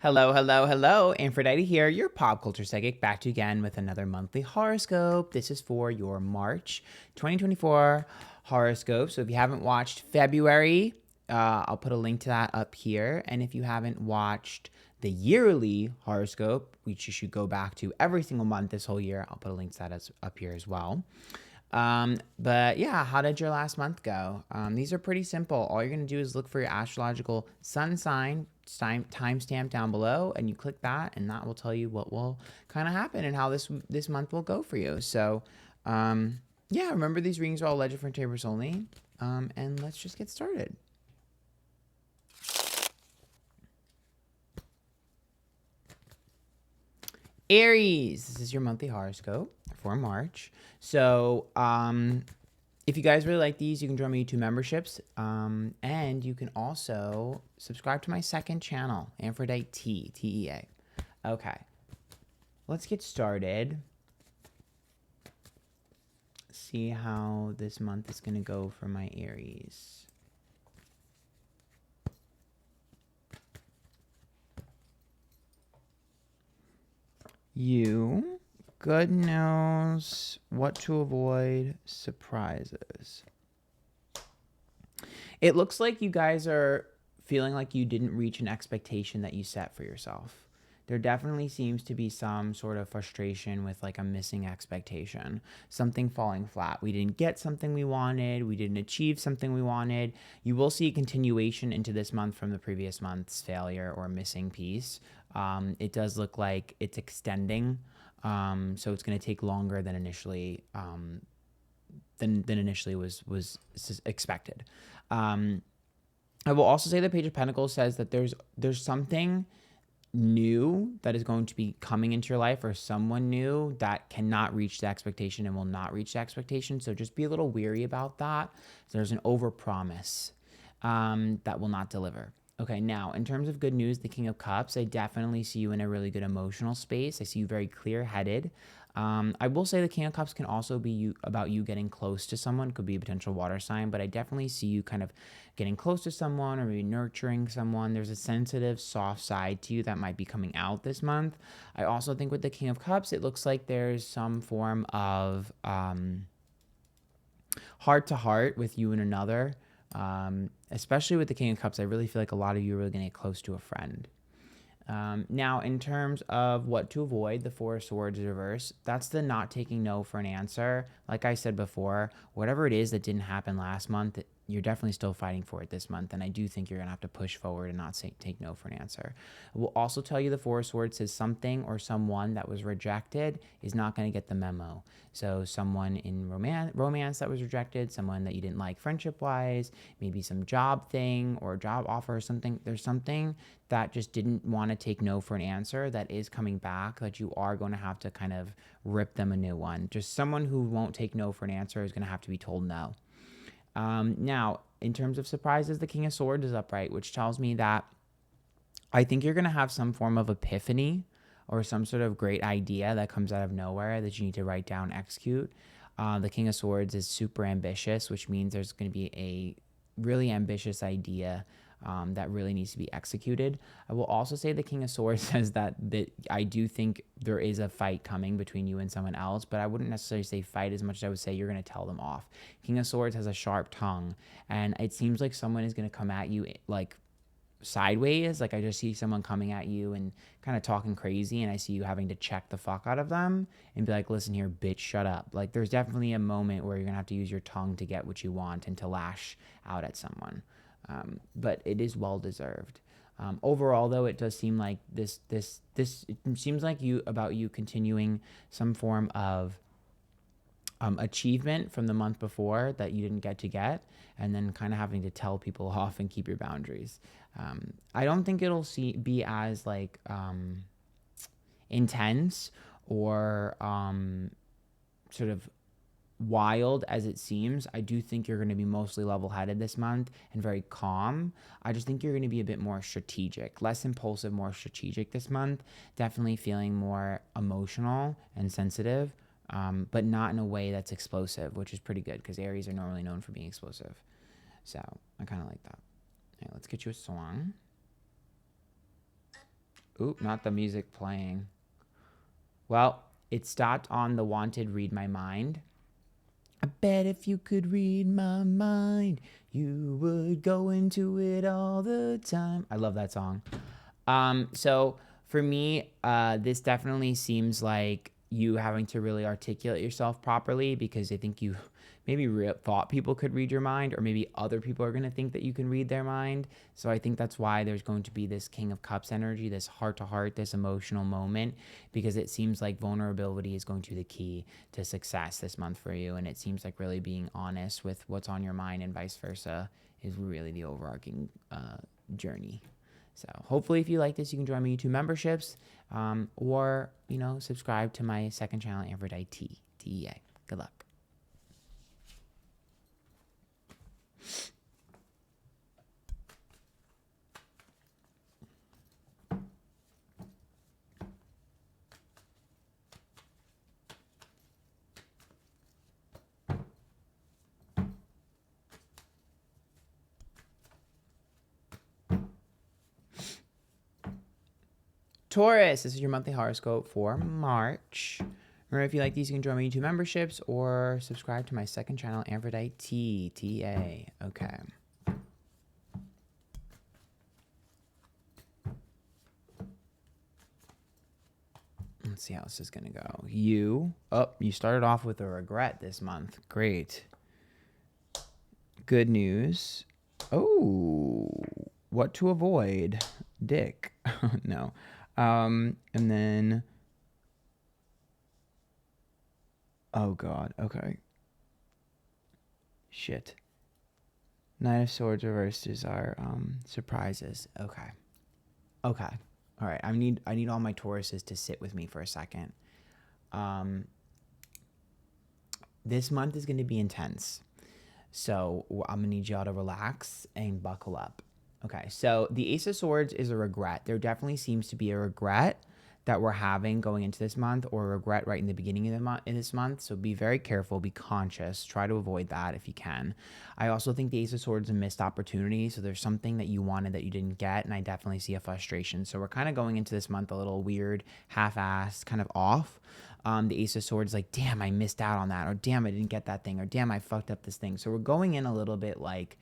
Hello, hello, hello. Antphrodite here, your pop culture psychic, back to you again with another monthly horoscope. This is for your March 2024 horoscope. So if you haven't watched February, I'll put a link to that up here. And if you haven't watched the yearly horoscope, which you should go back to every single month this whole year, I'll put a link to that up here as well. But yeah, how did your last month go? These are pretty simple. All you're going to do is look for your astrological sun sign timestamp down below, and you click that, and that will tell you what will kind of happen and how this month will go for you. So, yeah, remember these readings are all legend for Taurus only. And let's just get started. Aries, this is your monthly horoscope for March. So, if you guys really like these, you can join my YouTube memberships. And you can also subscribe to my second channel, Antphrodite T-E-A. Okay, let's get started. See how this month is going to go for my Aries. You, good knows what to avoid, surprises. It looks like you guys are feeling like you didn't reach an expectation that you set for yourself. There definitely seems to be some sort of frustration with like a missing expectation, something falling flat. We didn't get something we wanted. We didn't achieve something we wanted. You will see a continuation into this month from the previous month's failure or missing piece. It does look like it's extending. So it's going to take longer than initially was expected. I will also say the Page of Pentacles says that there's something new that is going to be coming into your life, or someone new that cannot reach the expectation and will not reach the expectation. So just be a little weary about that. There's an overpromise that will not deliver. Okay, now in terms of good news, the King of Cups, I definitely see you in a really good emotional space. I see you very clear-headed. I will say the King of Cups can also be about you getting close to someone. Could be a potential water sign, but I definitely see you kind of getting close to someone or maybe nurturing someone. There's a sensitive, soft side to you that might be coming out this month. I also think with the King of Cups, it looks like there's some form of heart-to-heart with you and another. Especially with the King of Cups, I really feel like a lot of you are really going to get close to a friend. Now, in terms of what to avoid, the Four of Swords reverse, that's the not taking no for an answer. Like I said before, whatever it is that didn't happen last month, you're definitely still fighting for it this month. And I do think you're going to have to push forward and not take no for an answer. I will also tell you the Four of Swords says something or someone that was rejected is not going to get the memo. So someone in romance that was rejected, someone that you didn't like friendship-wise, maybe some job thing or job offer or something. There's something that just didn't want to take no for an answer that is coming back, that you are going to have to kind of rip them a new one. Just someone who won't take no for an answer is going to have to be told no. Now, in terms of surprises, the King of Swords is upright, which tells me that I think you're going to have some form of epiphany or some sort of great idea that comes out of nowhere that you need to write down, execute. The King of Swords is super ambitious, which means there's going to be a really ambitious idea that really needs to be executed. I will also say the King of Swords says that I do think there is a fight coming between you and someone else, but I wouldn't necessarily say fight as much as I would say you're going to tell them off. King of Swords has a sharp tongue, and it seems like someone is going to come at you like sideways. Like I just see someone coming at you and kind of talking crazy, and I see you having to check the fuck out of them and be like, listen here, bitch, shut up. Like there's definitely a moment where you're going to have to use your tongue to get what you want and to lash out at someone. But it is well deserved. Overall, though, it does seem like this. It seems like you continuing some form of achievement from the month before that you didn't get, and then kind of having to tell people off and keep your boundaries. I don't think it'll be as like intense or sort of wild as it seems. I do think you're going to be mostly level-headed this month and very calm. I just think you're going to be a bit more strategic, less impulsive, more strategic this month. Definitely feeling more emotional and sensitive, but not in a way that's explosive, which is pretty good because Aries are normally known for being explosive. So I kind of like that. All right, let's get you a song. Oop, not the music playing. Well, it stopped on the wanted read my mind. I bet if you could read my mind, you would go into it all the time. I love that song. So for me, this definitely seems like you having to really articulate yourself properly, because I think you maybe thought people could read your mind, or maybe other people are going to think that you can read their mind. So I think that's why there's going to be this King of Cups energy, this heart to heart, this emotional moment, because it seems like vulnerability is going to be the key to success this month for you. And it seems like really being honest with what's on your mind and vice versa is really the overarching journey. So hopefully if you like this, you can join my YouTube memberships, or, subscribe to my second channel, Antphrodite, TEA. Good luck. Taurus, this is your monthly horoscope for March. Remember, if you like these, you can join my YouTube memberships or subscribe to my second channel, Antphrodite, TEA. Okay. Let's see how this is going to go. You started off with a regret this month. Great. Good news. Oh, what to avoid? Dick. No. And then, oh God, okay. Shit. Knight of Swords reversed is our surprises. Okay. All right. I need all my Tauruses to sit with me for a second. This month is going to be intense. So I'm going to need y'all to relax and buckle up. Okay, so the Ace of Swords is a regret. There definitely seems to be a regret that we're having going into this month, or a regret right in the beginning of this month. So be very careful, be conscious, try to avoid that if you can. I also think the Ace of Swords is a missed opportunity. So there's something that you wanted that you didn't get, and I definitely see a frustration. So we're kind of going into this month a little weird, half-assed, kind of off. The Ace of Swords, like, damn, I missed out on that, or damn, I didn't get that thing, or damn, I fucked up this thing. So we're going in a little bit like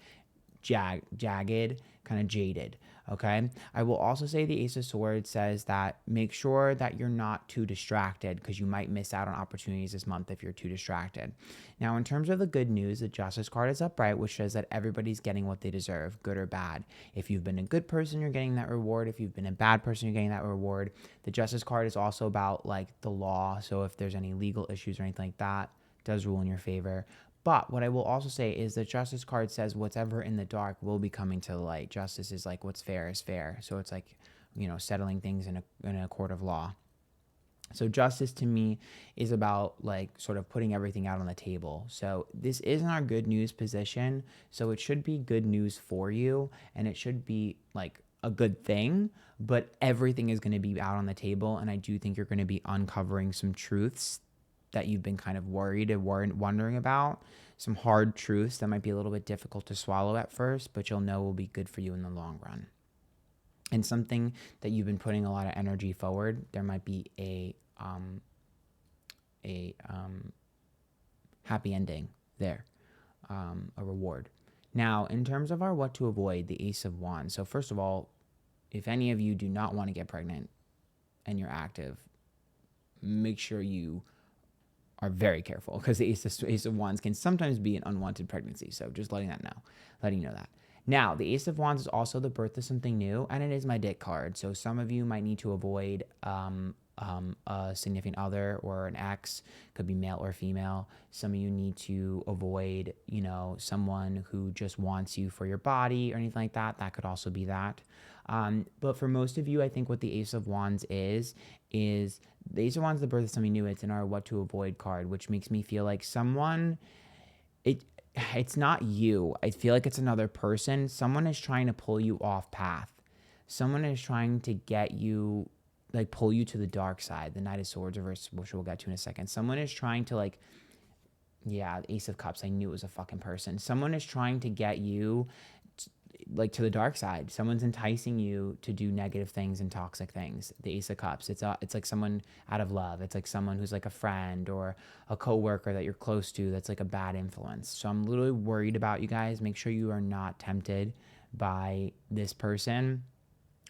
jagged, kind of jaded. Okay. I will also say the Ace of Swords says that make sure that you're not too distracted, because you might miss out on opportunities this month if you're too distracted. Now, in terms of the good news, the Justice card is upright, which says that everybody's getting what they deserve, good or bad. If you've been a good person, you're getting that reward. If you've been a bad person, you're getting that reward. The Justice card is also about like the law. So if there's any legal issues or anything like that, it does rule in your favor. But what I will also say is the Justice card says whatever in the dark will be coming to the light. Justice is like what's fair is fair. So it's like, settling things in a court of law. So justice to me is about like sort of putting everything out on the table. So this isn't our good news position. So it should be good news for you, and it should be like a good thing, but everything is going to be out on the table. And I do think you're going to be uncovering some truths that you've been kind of worried and wondering about, some hard truths that might be a little bit difficult to swallow at first, but you'll know will be good for you in the long run. And something that you've been putting a lot of energy forward, there might be a happy ending there, a reward. Now, in terms of our what to avoid, the Ace of Wands. So first of all, if any of you do not want to get pregnant and you're active, make sure you are very careful, because the Ace of Wands can sometimes be an unwanted pregnancy. So just letting you know that. Now, the Ace of Wands is also the birth of something new, and it is my dick card. So some of you might need to avoid a significant other or an ex, could be male or female. Some of you need to avoid, someone who just wants you for your body or anything like that. That could also be that. But for most of you, I think what the Ace of Wands is the Ace of Wands, the birth of something new. It's in our what to avoid card, which makes me feel like it's not you. I feel like it's another person. Someone is trying to pull you off path. Someone is trying to get you, like, pull you to the dark side. The Knight of Swords reverse, which we'll get to in a second. Someone is trying to Ace of Cups. I knew it was a fucking person. Someone is trying to get you like to the dark side. Someone's enticing you to do negative things and toxic things. The Ace of Cups. It's like someone out of love. It's like someone who's like a friend or a coworker that you're close to that's like a bad influence. So I'm literally worried about you guys. Make sure you are not tempted by this person.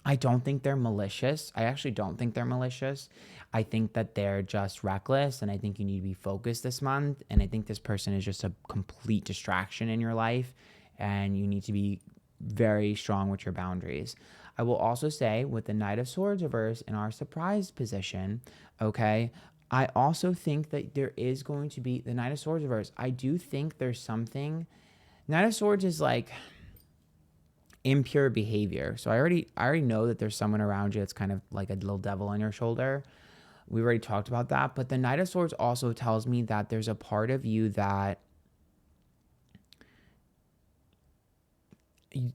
I don't think they're malicious. I actually don't think they're malicious. I think that they're just reckless, and I think you need to be focused this month. And I think this person is just a complete distraction in your life, and you need to be very strong with your boundaries. I will also say with the Knight of Swords reverse in our surprise position, okay, I also think that there is going to be the Knight of Swords reverse. I do think there's something. Knight of Swords is like impure behavior. So I already know that there's someone around you that's kind of like a little devil on your shoulder. We already talked about that. But the Knight of Swords also tells me that there's a part of you that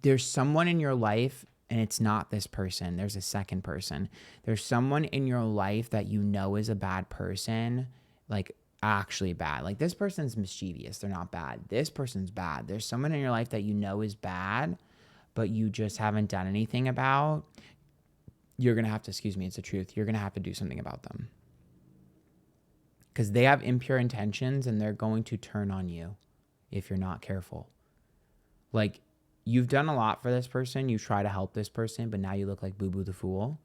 there's someone in your life, and it's not this person. There's a second person. There's someone in your life that you know is a bad person, like actually bad. Like this person's mischievous. They're not bad. This person's bad. There's someone in your life that you know is bad, but you just haven't done anything about. You're going to have to, excuse me, it's the truth. You're going to have to do something about them. Because they have impure intentions and they're going to turn on you if you're not careful. Like, you've done a lot for this person. You try to help this person, but now you look like Boo Boo the Fool.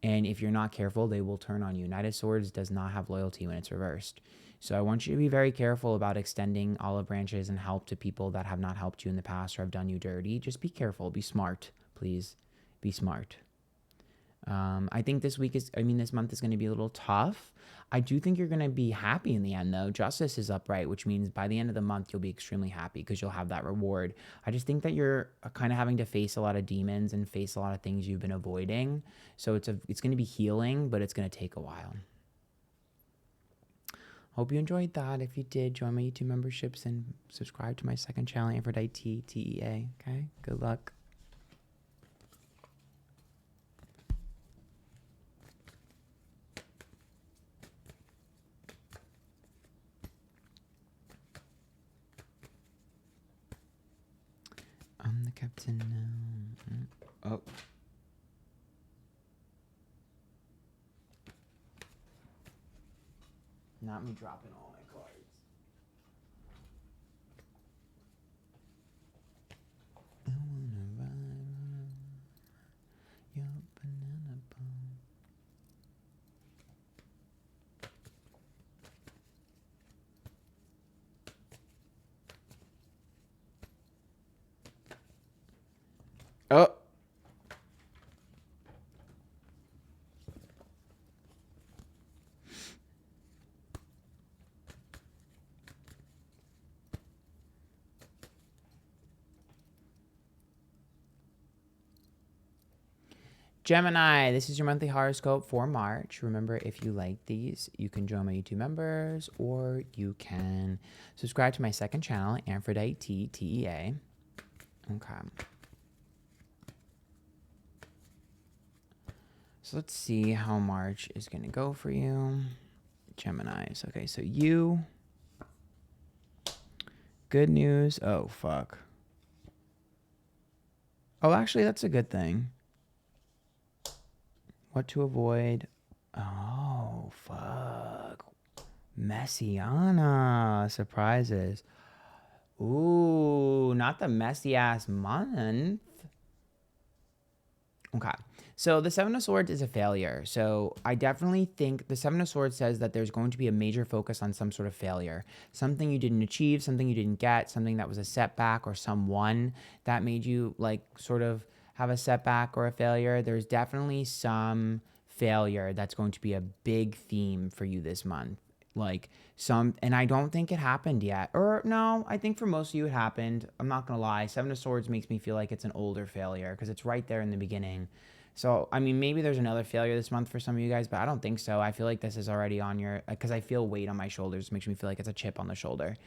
And if you're not careful, they will turn on you. Knight of Swords does not have loyalty when it's reversed. So I want you to be very careful about extending olive branches and help to people that have not helped you in the past or have done you dirty. Just be careful. Be smart, please. Be smart. I think this month is going to be a little tough. I do think you're going to be happy in the end, though. Justice is upright, which means by the end of the month, you'll be extremely happy because you'll have that reward. I just think that you're kind of having to face a lot of demons and face a lot of things you've been avoiding. So it's going to be healing, but it's going to take a while. Hope you enjoyed that. If you did, join my YouTube memberships and subscribe to my second channel, Antphrodite, TEA. Okay? Good luck. I'm the captain now. Oh. Not me dropping all my cards. I wanna ride your banana boat. Oh. Gemini, this is your monthly horoscope for March. Remember, if you like these, you can join my YouTube members or you can subscribe to my second channel, Antphrodite, TEA. Okay. So let's see how March is going to go for you. Geminis. Okay, so you. Good news. Oh, fuck. Oh, actually, that's a good thing. What to avoid. Oh, fuck. Messiana. Surprises. Ooh, not the messy ass month. Okay. So the Seven of Swords is a failure. So I definitely think the Seven of Swords says that there's going to be a major focus on some sort of failure. Something you didn't achieve, something you didn't get, something that was a setback or someone that made you like sort of have a setback or a failure. There's definitely some failure that's going to be a big theme for you this month. And I don't think it happened yet. Or no, I think for most of you it happened. I'm not going to lie. Seven of Swords makes me feel like it's an older failure because it's right there in the beginning. So, I mean, maybe there's another failure this month for some of you guys, but I don't think so. I feel like this is already on your, because I feel weight on my shoulders. It makes me feel like it's a chip on the shoulder.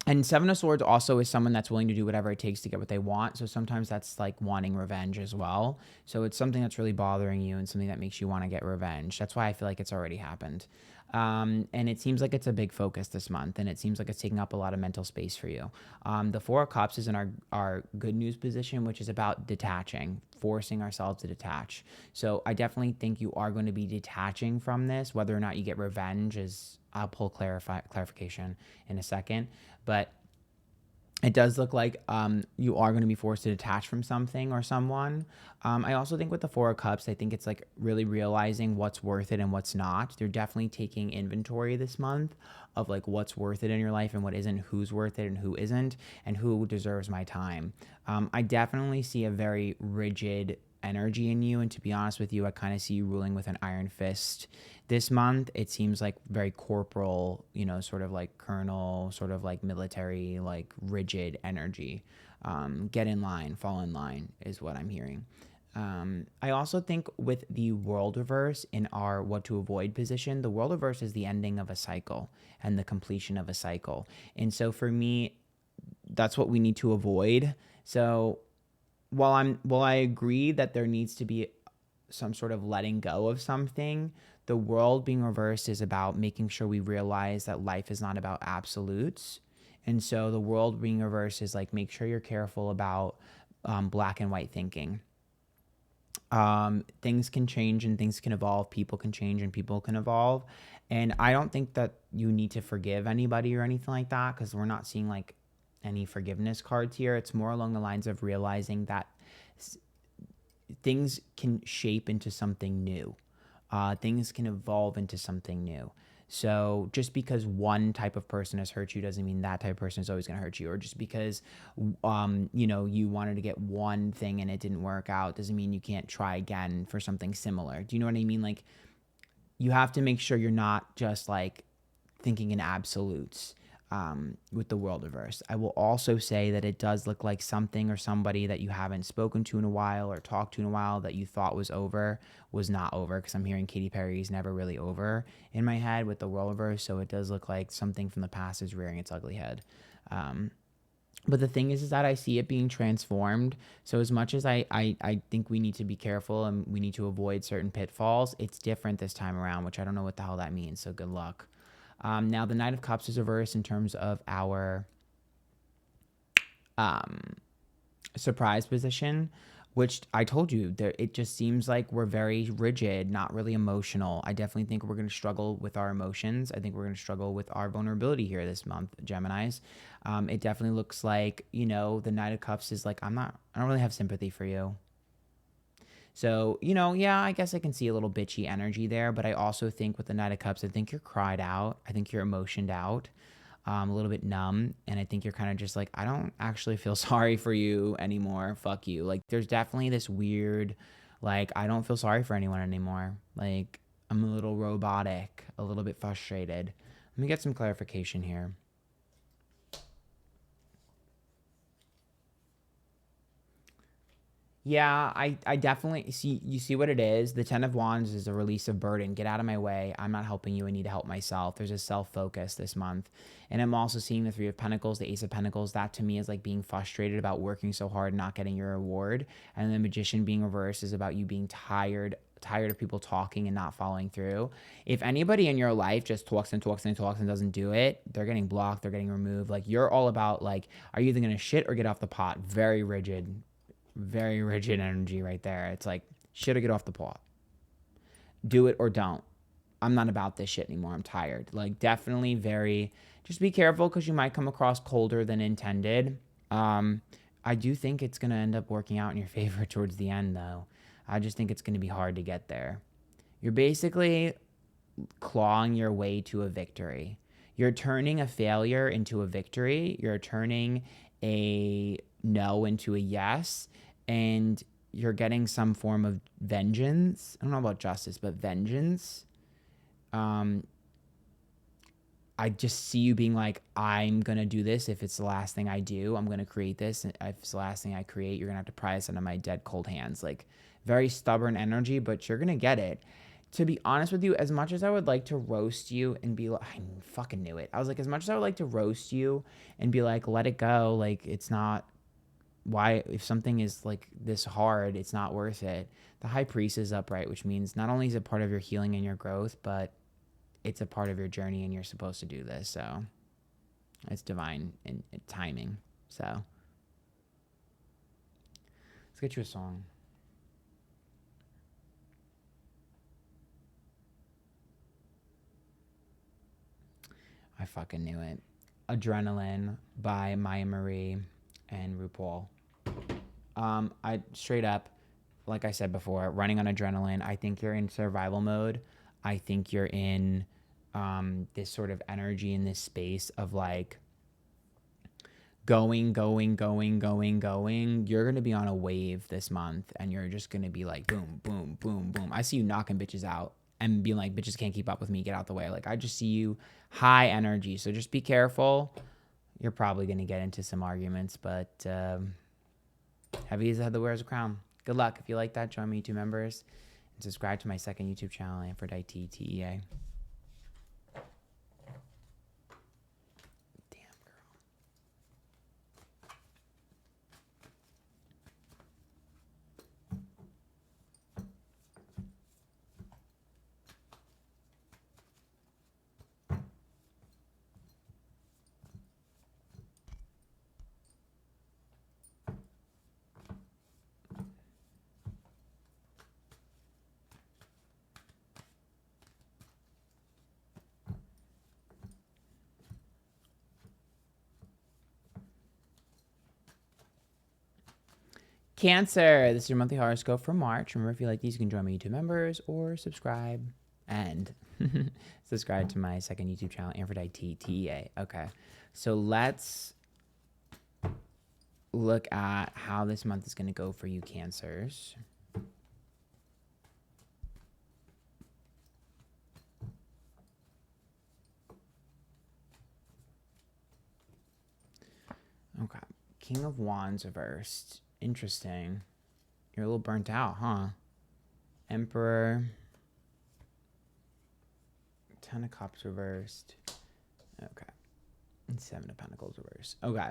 And Seven of Swords also is someone that's willing to do whatever it takes to get what they want. So sometimes that's like wanting revenge as well. So it's something that's really bothering you and something that makes you want to get revenge. That's why I feel like it's already happened. And it seems like it's a big focus this month, and it seems like it's taking up a lot of mental space for you. The Four of Cups is in our good news position, which is about detaching, forcing ourselves to detach. So I definitely think you are going to be detaching from this. Whether or not you get revenge is, I'll pull clarification in a second. But it does look like you are going to be forced to detach from something or someone. I also think with the Four of Cups, I think it's like really realizing what's worth it and what's not. They're definitely taking inventory this month of like what's worth it in your life and what isn't, who's worth it and who isn't, and who deserves my time. I definitely see a very rigid energy in you, and to be honest with you, I kind of see you ruling with an iron fist this month. It seems like very corporal, sort of like colonel, sort of like military, like rigid energy. Get in line, fall in line is what I'm hearing. I also think with the world reverse in our what to avoid position, the world reverse is the ending of a cycle and the completion of a cycle. And so for me, that's what we need to avoid. So while I agree that there needs to be some sort of letting go of something, the world being reversed is about making sure we realize that life is not about absolutes. And so the world being reversed is like, make sure you're careful about black and white thinking. Things can change and things can evolve. People can change and people can evolve. And I don't think that you need to forgive anybody or anything like that, because we're not seeing like any forgiveness cards here. It's more along the lines of realizing that things can shape into something new. Things can evolve into something new. So just because one type of person has hurt you doesn't mean that type of person is always going to hurt you. Or just because, you wanted to get one thing and it didn't work out doesn't mean you can't try again for something similar. Do you know what I mean? Like, you have to make sure you're not just like thinking in absolutes. With the world reverse, I will also say that it does look like something or somebody that you haven't spoken to in a while or talked to in a while that you thought was over was not over, because I'm hearing Katy Perry's never really over in my head with the world reverse. So it does look like something from the past is rearing its ugly head. But the thing is that I see it being transformed. So as much as I think we need to be careful and we need to avoid certain pitfalls, it's different this time around, which I don't know what the hell that means. So good luck. Now, the Knight of Cups is reversed in terms of our surprise position, which I told you, it just seems like we're very rigid, not really emotional. I definitely think we're going to struggle with our emotions. I think we're going to struggle with our vulnerability here this month, Geminis. It definitely looks like, the Knight of Cups is like, I don't really have sympathy for you. So, yeah, I guess I can see a little bitchy energy there, but I also think with the Knight of Cups, I think you're cried out. I think you're emotioned out, a little bit numb. And I think you're kind of just like, I don't actually feel sorry for you anymore. Fuck you. Like, there's definitely this weird, like, I don't feel sorry for anyone anymore. Like, I'm a little robotic, a little bit frustrated. Let me get some clarification here. Yeah, I definitely see. You see what it is. The 10 of Wands is a release of burden. Get out of my way. I'm not helping you. I need to help myself. There's a self-focus this month. And I'm also seeing the 3 of Pentacles, the Ace of Pentacles. That to me is like being frustrated about working so hard and not getting your reward. And the Magician being reversed is about you being tired of people talking and not following through. If anybody in your life just talks and talks and talks and doesn't do it, they're getting blocked, they're getting removed. Like, you're all about like, are you either going to shit or get off the pot? Very rigid energy right there. It's like, shit or get off the pot. Do it or don't. I'm not about this shit anymore. I'm tired. Like, definitely very, just be careful because you might come across colder than intended. I do think it's going to end up working out in your favor towards the end, though. I just think it's going to be hard to get there. You're basically clawing your way to a victory. You're turning a failure into a victory. You're turning a no into a yes, and you're getting some form of vengeance. I don't know about justice, but vengeance. I just see you being like, I'm going to do this. If it's the last thing I do, I'm going to create this. And if it's the last thing I create, you're going to have to pry this out of my dead cold hands. Like, very stubborn energy, but you're going to get it. To be honest with you, as much as I would like to roast you and be like, I fucking knew it. I was like, as much as I would like to roast you and be like, let it go. Like, it's not, why, if something is like this hard, it's not worth it. The High Priest is upright, which means not only is it part of your healing and your growth, but it's a part of your journey and you're supposed to do this. So it's divine in timing. So let's get you a song. I fucking knew it. Adrenaline by Maya Marie and RuPaul. I straight up, like I said before, running on adrenaline. I think you're in survival mode. I think you're in this sort of energy in this space of like going. You're going to be on a wave this month and you're just going to be like, boom, boom, boom, boom. I see you knocking bitches out and being like, bitches can't keep up with me. Get out the way. Like, I just see you high energy. So just be careful. You're probably going to get into some arguments, but heavy is the head that wears a crown. Good luck. If you like that, join my YouTube members and subscribe to my second YouTube channel, Antphrodite, TEA. Cancer, this is your monthly horoscope for March. Remember, if you like these, you can join my YouTube members or subscribe and subscribe to my second YouTube channel, Antphrodite, TEA. Okay, so let's look at how this month is going to go for you, Cancers. Okay, King of Wands reversed. Interesting. You're a little burnt out, huh? Emperor. 10 of Cups reversed. Okay. And 7 of Pentacles reversed. Okay.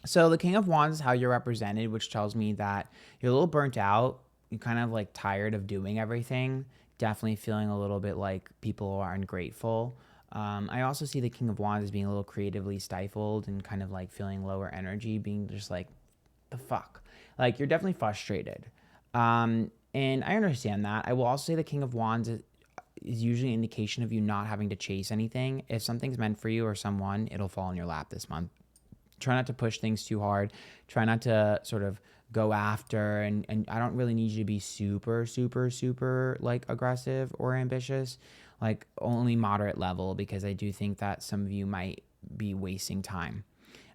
So the King of Wands is how you're represented, which tells me that you're a little burnt out. You're kind of like tired of doing everything. Definitely feeling a little bit like people are ungrateful. I also see the King of Wands as being a little creatively stifled and kind of like feeling lower energy, being just like, the fuck? Like, you're definitely frustrated. And I understand that. I will also say the King of Wands is usually an indication of you not having to chase anything. If something's meant for you or someone, it'll fall in your lap this month. Try not to push things too hard. Try not to sort of go after, and I don't really need you to be super like aggressive or ambitious, like only moderate level, because I do think that some of you might be wasting time.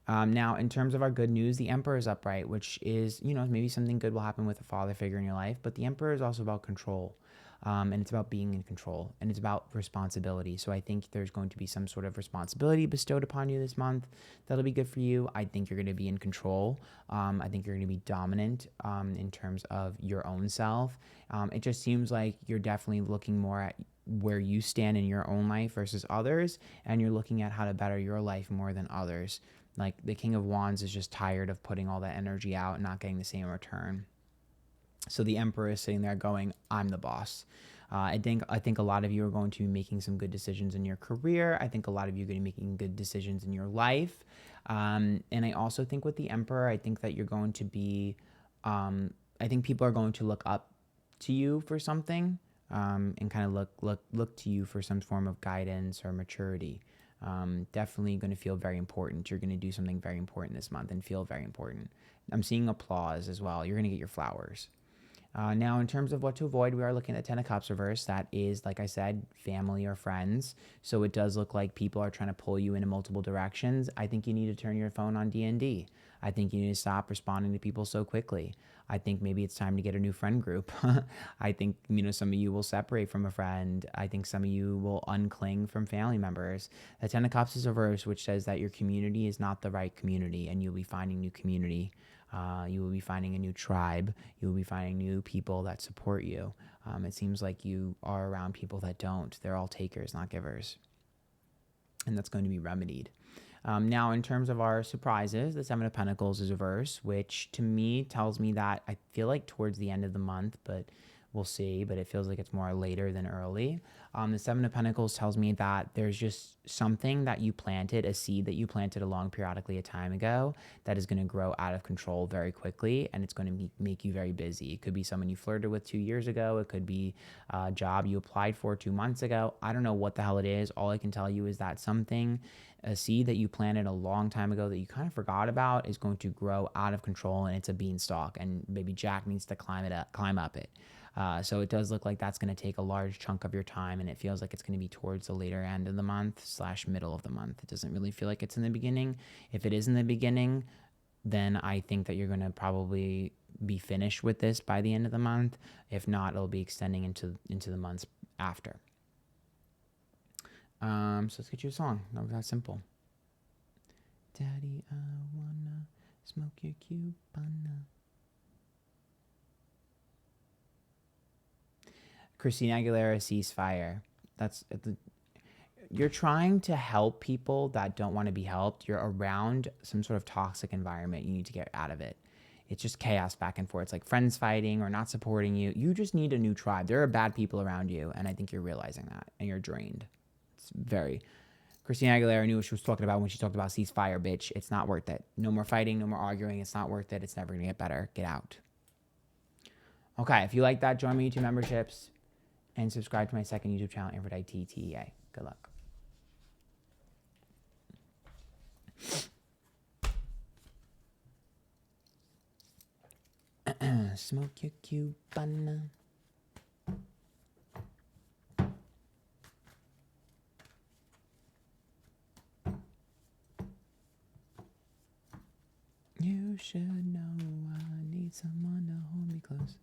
Now, in terms of our good news, the Emperor is upright, which is, maybe something good will happen with a father figure in your life. But the Emperor is also about control. And it's about being in control. And it's about responsibility. So I think there's going to be some sort of responsibility bestowed upon you this month. That'll be good for you. I think you're going to be in control. I think you're going to be dominant in terms of your own self. It just seems like you're definitely looking more at where you stand in your own life versus others. And you're looking at how to better your life more than others. Like, the King of Wands is just tired of putting all that energy out and not getting the same return. So the Emperor is sitting there going, I'm the boss. I think a lot of you are going to be making some good decisions in your career. I think a lot of you are going to be making good decisions in your life. And I also think with the Emperor, I think that you're going to be, I think people are going to look up to you for something, and kind of look to you for some form of guidance or maturity. Definitely going to feel very important. You're going to do something very important this month and feel very important. I'm seeing applause as well. You're going to get your flowers. Now, in terms of what to avoid, we are looking at 10 of Cups reverse. That is, like I said, family or friends. So it does look like people are trying to pull you into multiple directions. I think you need to turn your phone on D&D. I think you need to stop responding to people so quickly. I think maybe it's time to get a new friend group. I think, some of you will separate from a friend. I think some of you will uncling from family members. The 10 of Cups is reverse, which says that your community is not the right community, and you'll be finding new community. You will be finding a new tribe. You will be finding new people that support you. It seems like you are around people that don't. They're all takers, not givers. And that's going to be remedied. Now, in terms of our surprises, the 7 of Pentacles is reverse, which to me tells me that I feel like towards the end of the month, but We'll see, but it feels like it's more later than early. The Seven of Pentacles tells me that there's just something that you planted, a seed that you planted along periodically a time ago that is going to grow out of control very quickly, and it's going to make you very busy. It could be someone you flirted with 2 years ago. It could be a job you applied for 2 months ago. I don't know what the hell it is. All I can tell you is that something, a seed that you planted a long time ago that you kind of forgot about, is going to grow out of control, and it's a beanstalk, and baby Jack needs to climb up it. So it does look like that's going to take a large chunk of your time, and it feels like it's going to be towards the later end of the month / middle of the month. It doesn't really feel like it's in the beginning. If it is in the beginning, then I think that you're going to probably be finished with this by the end of the month. If not, it'll be extending into the months after. So let's get you a song. That was that simple. Daddy, I wanna smoke your Cubana. Christina Aguilera, Ceasefire. You're trying to help people that don't want to be helped. You're around some sort of toxic environment. You need to get out of it. It's just chaos back and forth. It's like friends fighting or not supporting you. You just need a new tribe. There are bad people around you, and I think you're realizing that, and you're drained. It's very... Christina Aguilera knew what she was talking about when she talked about ceasefire, bitch. It's not worth it. No more fighting, no more arguing. It's not worth it. It's never going to get better. Get out. Okay, if you like that, join my YouTube memberships and subscribe to my second YouTube channel, Antphrodite TEA. Good luck. Smoke your Cubana. You should know I need someone to hold me close.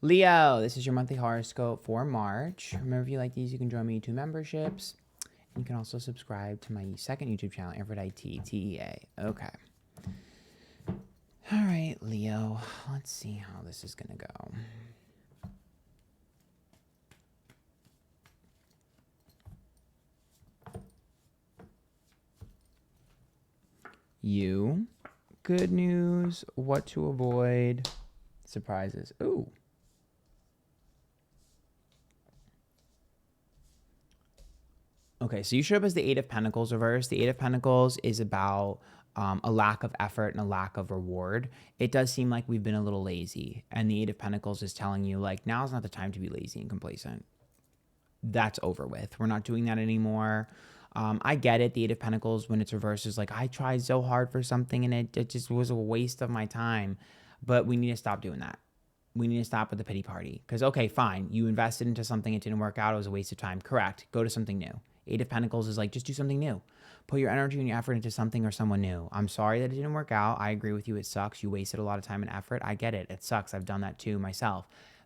Leo, this is your monthly horoscope for March. Remember, if you like these, you can join my YouTube memberships. And you can also subscribe to my second YouTube channel, Antphrodite TEA. Okay. All right, Leo. Let's see how this is going to go. You. Good news. What to avoid. Surprises. Ooh. Okay, so you showed up as the Eight of Pentacles reversed. The Eight of Pentacles is about a lack of effort and a lack of reward. It does seem like we've been a little lazy. And the Eight of Pentacles is telling you, like, now's not the time to be lazy and complacent. That's over with. We're not doing that anymore. I get it. The Eight of Pentacles, when it's reversed, is like, I tried so hard for something and it just was a waste of my time. But we need to stop doing that. We need to stop with the pity party. Because, okay, fine. You invested into something. It didn't work out. It was a waste of time. Correct. Go to something new. Eight of Pentacles is like, just do something new. Put your energy and your effort into something or someone new. I'm sorry that it didn't work out. I agree with you. It sucks. You wasted a lot of time and effort. I get it. It sucks. I've done that too myself.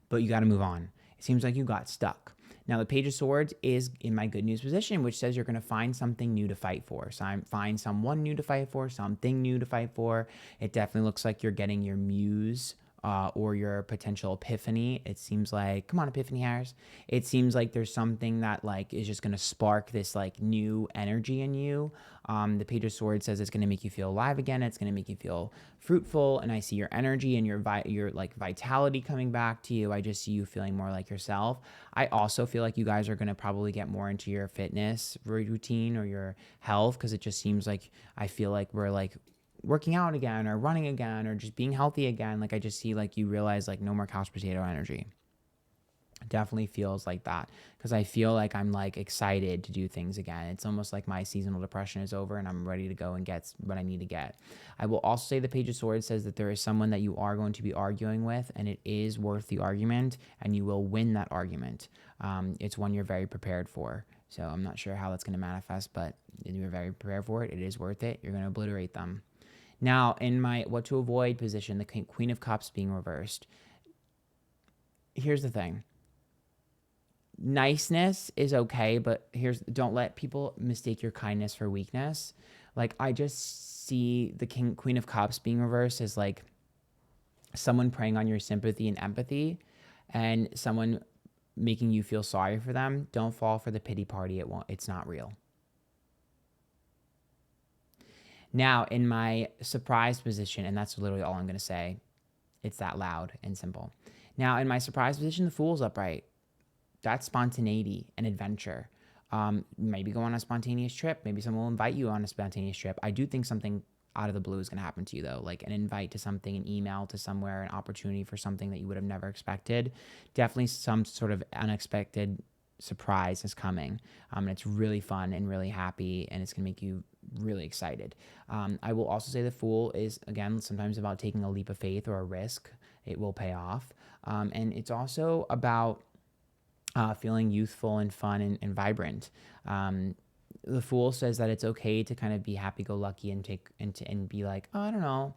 But you got to move on. It seems like you got stuck. Now, the Page of Swords is in my good news position, which says you're going to find something new to fight for. So find someone new to fight for, something new to fight for. It definitely looks like you're getting your muse or your potential epiphany. It seems like, come on, Epiphany Harris. It seems like there's something that like is just going to spark this like new energy in you. The Page of Swords says it's going to make you feel alive again. It's going to make you feel fruitful. And I see your energy and your like vitality coming back to you. I just see you feeling more like yourself. I also feel like you guys are going to probably get more into your fitness routine or your health, because it just seems like I feel like we're like working out again or running again or just being healthy again. Like I just see like you realize like no more couch potato energy. Definitely feels like that, because I feel like I'm like excited to do things again. It's almost like my seasonal depression is over and I'm ready to go and get what I need to get. I will also say the Page of Swords says that there is someone that you are going to be arguing with, and it is worth the argument, and you will win that argument. It's one you're very prepared for. So I'm not sure how that's going to manifest, but you're very prepared for it. It is worth it. You're going to obliterate them. Now, in my what to avoid position, the Queen of Cups being reversed. Here's the thing. Niceness is okay, but don't let people mistake your kindness for weakness. Like, I just see the Queen of Cups being reversed as like someone preying on your sympathy and empathy, and someone making you feel sorry for them. Don't fall for the pity party. It's not real. Now, in my surprise position, and that's literally all I'm going to say, it's that loud and simple. Now, in my surprise position, the Fool's upright. That's spontaneity and adventure. Maybe go on a spontaneous trip. Maybe someone will invite you on a spontaneous trip. I do think something out of the blue is going to happen to you, though, like an invite to something, an email to somewhere, an opportunity for something that you would have never expected. Definitely some sort of unexpected surprise is coming. And it's really fun and really happy, and it's going to make you really excited. I will also say the Fool is, again, sometimes about taking a leap of faith or a risk. It will pay off. And it's also about feeling youthful and fun and vibrant. The Fool says that it's okay to kind of be happy-go-lucky and be like, oh, I don't know,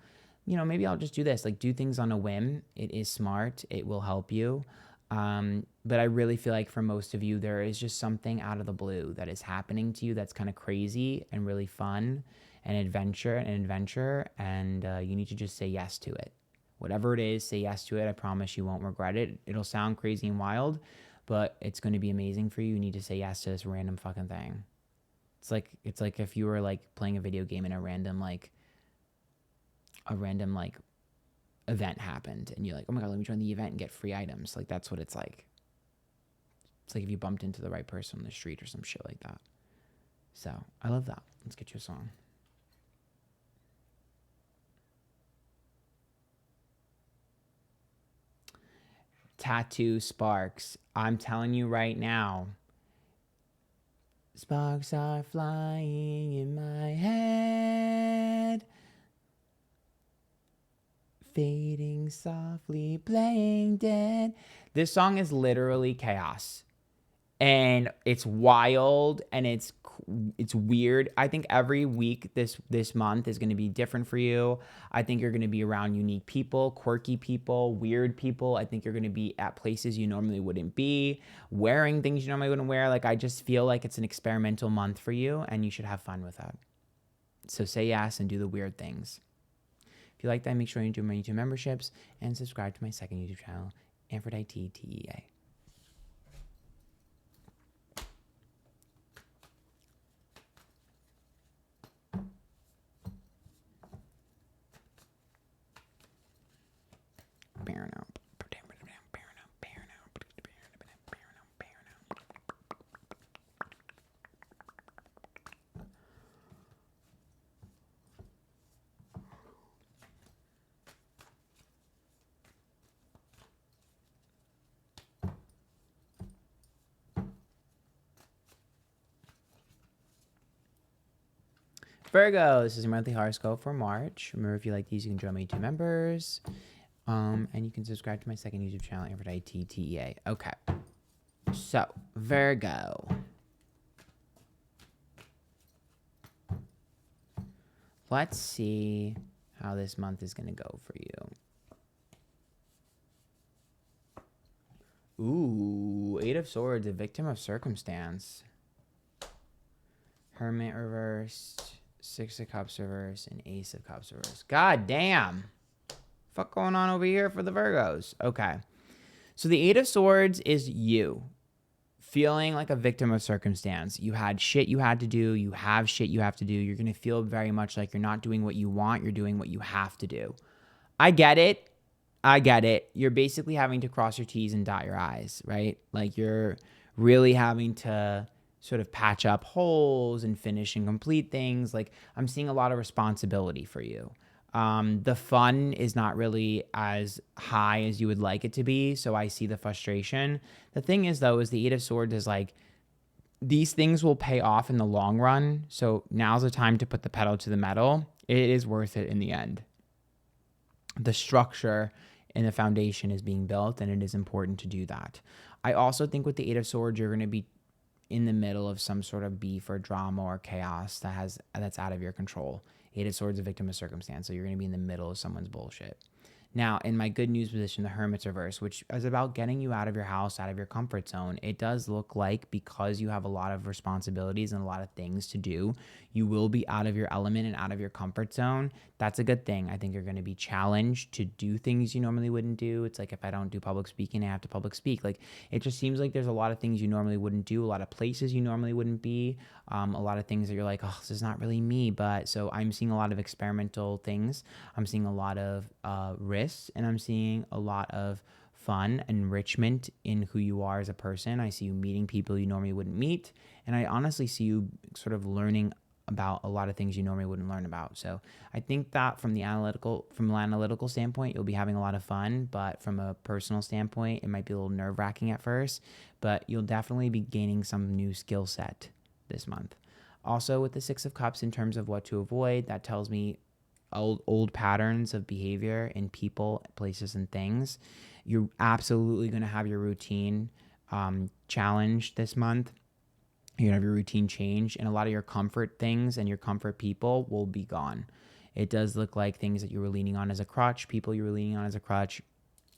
maybe I'll just do this. Like, do things on a whim. It is smart. It will help you. But I really feel like for most of you, there is just something out of the blue that is happening to you that's kind of crazy and really fun and adventure, and you need to just say yes to it. Whatever it is, say yes to it. I promise you won't regret it. It'll sound crazy and wild, but it's going to be amazing for you. You need to say yes to this random fucking thing. It's like if you were like playing a video game and a random event happened and you're like, oh my God, let me join the event and get free items. Like, that's what it's like. It's like if you bumped into the right person on the street or some shit like that. So I love that. Let's get you a song. Tattoo Sparks. I'm telling you right now, sparks are flying in my head, fading softly, playing dead. This song is literally chaos, and it's wild, and it's weird. I think every week this month is going to be different for you. I think you're going to be around unique people, quirky people, weird people. I think you're going to be at places you normally wouldn't be, wearing things you normally wouldn't wear. Like, I just feel like it's an experimental month for you, and you should have fun with that. So say yes and do the weird things. If you like that, make sure you do my YouTube memberships and subscribe to my second YouTube channel, Antphrodite TEA. Virgo, this is your monthly horoscope for March. Remember, if you like these, you can join my YouTube members. And you can subscribe to my second YouTube channel, Antphrodite TEA. Okay. So, Virgo. Let's see how this month is going to go for you. Ooh, Eight of Swords, a victim of circumstance. Hermit reversed, Six of Cups reversed, and Ace of Cups reversed. God damn. Fuck going on over here for the Virgos? Okay. So the Eight of Swords is you feeling like a victim of circumstance. You had shit you had to do. You have shit you have to do. You're going to feel very much like you're not doing what you want. You're doing what you have to do. I get it. You're basically having to cross your T's and dot your I's, right? Like, you're really having to sort of patch up holes and finish and complete things. Like, I'm seeing a lot of responsibility for you. The fun is not really as high as you would like it to be, so I see the frustration. The thing is, though, is the Eight of Swords is like, these things will pay off in the long run, so now's the time to put the pedal to the metal. It is worth it in the end. The structure and the foundation is being built, and it is important to do that. I also think with the Eight of Swords, you're going to be in the middle of some sort of beef or drama or chaos that's out of your control. Eight of Swords, a victim of circumstance. So you're going to be in the middle of someone's bullshit. Now, in my good news position, the Hermit's reverse, which is about getting you out of your house, out of your comfort zone, it does look like because you have a lot of responsibilities and a lot of things to do, you will be out of your element and out of your comfort zone. That's a good thing. I think you're going to be challenged to do things you normally wouldn't do. It's like if I don't do public speaking, I have to public speak. Like it just seems like there's a lot of things you normally wouldn't do, a lot of places you normally wouldn't be, a lot of things that you're like, oh, this is not really me. But so I'm seeing a lot of experimental things. I'm seeing a lot of risks, and I'm seeing a lot of fun, enrichment in who you are as a person. I see you meeting people you normally wouldn't meet, and I honestly see you sort of learning about a lot of things you normally wouldn't learn about. So I think that from an analytical standpoint, you'll be having a lot of fun, but from a personal standpoint, it might be a little nerve-wracking at first, but you'll definitely be gaining some new skill set this month. Also with the Six of Cups, in terms of what to avoid, that tells me old patterns of behavior in people, places, and things. You're absolutely going to have your routine challenged this month. You're going to have your routine change, and a lot of your comfort things and your comfort people will be gone. It does look like things that you were leaning on as a crutch, people you were leaning on as a crutch,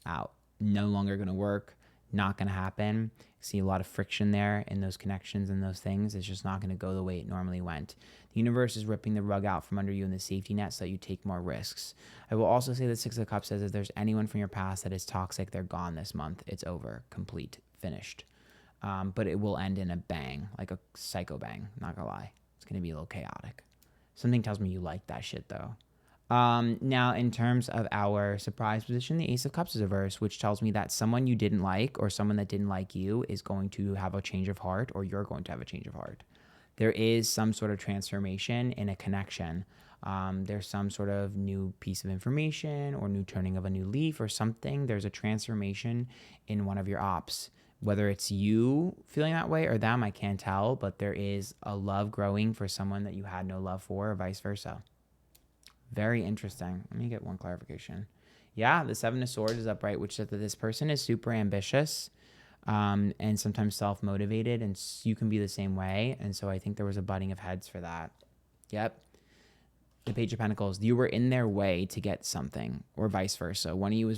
out. No longer going to work, not going to happen. See a lot of friction there in those connections and those things. It's just not going to go the way it normally went. The universe is ripping the rug out from under you in the safety net so that you take more risks. I will also say that Six of Cups says if there's anyone from your past that is toxic, they're gone this month. It's over, complete, finished. But it will end in a bang, like a psycho bang, not gonna lie. It's going to be a little chaotic. Something tells me you like that shit though. Now, in terms of our surprise position, the Ace of Cups is reversed, which tells me that someone you didn't like or someone that didn't like you is going to have a change of heart, or you're going to have a change of heart. There is some sort of transformation in a connection. There's some sort of new piece of information or new turning of a new leaf or something. There's a transformation in one of your ops. Whether it's you feeling that way or them, I can't tell, but there is a love growing for someone that you had no love for, or vice versa. Very interesting. Let me get one clarification. Yeah, the Seven of Swords is upright, which says that this person is super ambitious and sometimes self-motivated, and you can be the same way. And so I think there was a butting of heads for that. Yep. The Page of Pentacles, you were in their way to get something, or vice versa. One of you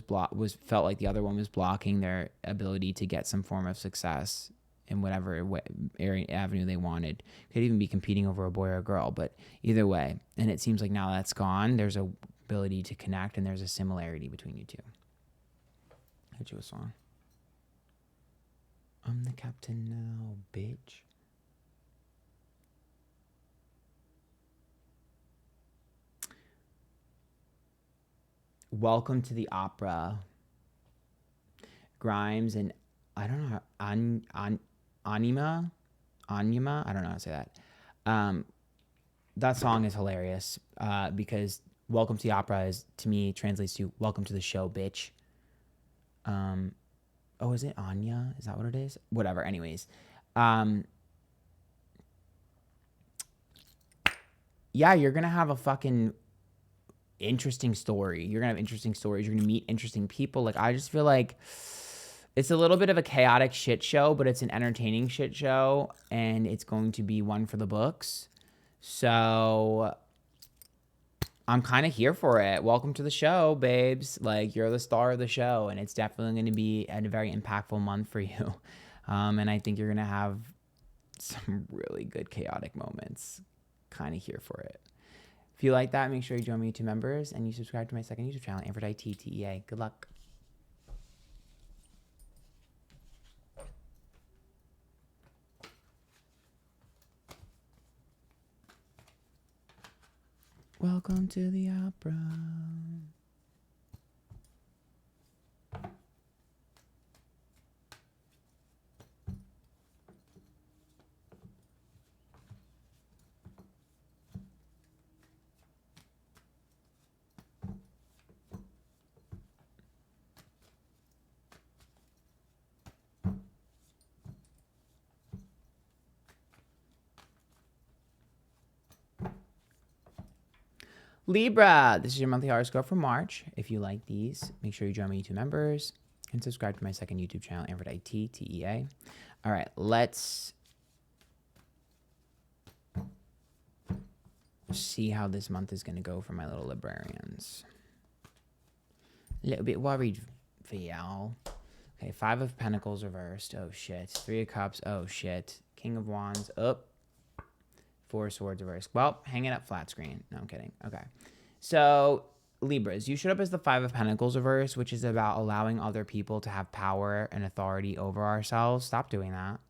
felt like the other one was blocking their ability to get some form of success in whatever avenue they wanted. Could even be competing over a boy or a girl, but either way. And it seems like now that's gone, there's a ability to connect, and there's a similarity between you two. Hit you a song. I'm the captain now, bitch. Welcome to the opera. Grimes and I don't know how, Anima, I don't know how to say that. That song is hilarious because Welcome to the Opera is, to me, translates to Welcome to the show, bitch. Oh, is it Anya? Is that what it is? Whatever. Anyways, yeah, you're gonna have a fucking interesting story. You're gonna have interesting stories. You're gonna meet interesting people. Like, I just feel like it's a little bit of a chaotic shit show, but it's an entertaining shit show, and it's going to be one for the books. So I'm kind of here for it. Welcome to the show, babes. Like, you're the star of the show, and it's definitely going to be a very impactful month for you. And I think you're going to have some really good chaotic moments. Kind of here for it. If you like that, make sure you join my YouTube members and you subscribe to my second YouTube channel, Antphrodite, TEA. Good luck. Welcome to the opera. Libra, this is your monthly horoscope for March. If you like these, make sure you join my YouTube members and subscribe to my second YouTube channel, Antphrodite, TEA. All right, let's see how this month is going to go for my little Librarians. A little bit worried for y'all. Okay, 5 of Pentacles reversed. Oh, shit. 3 of Cups. Oh, shit. King of Wands. Up. 4 of Swords reversed. Well, hang it up flat screen. No, I'm kidding. Okay. So, Libras, you showed up as the 5 of Pentacles reversed, which is about allowing other people to have power and authority over ourselves. Stop doing that.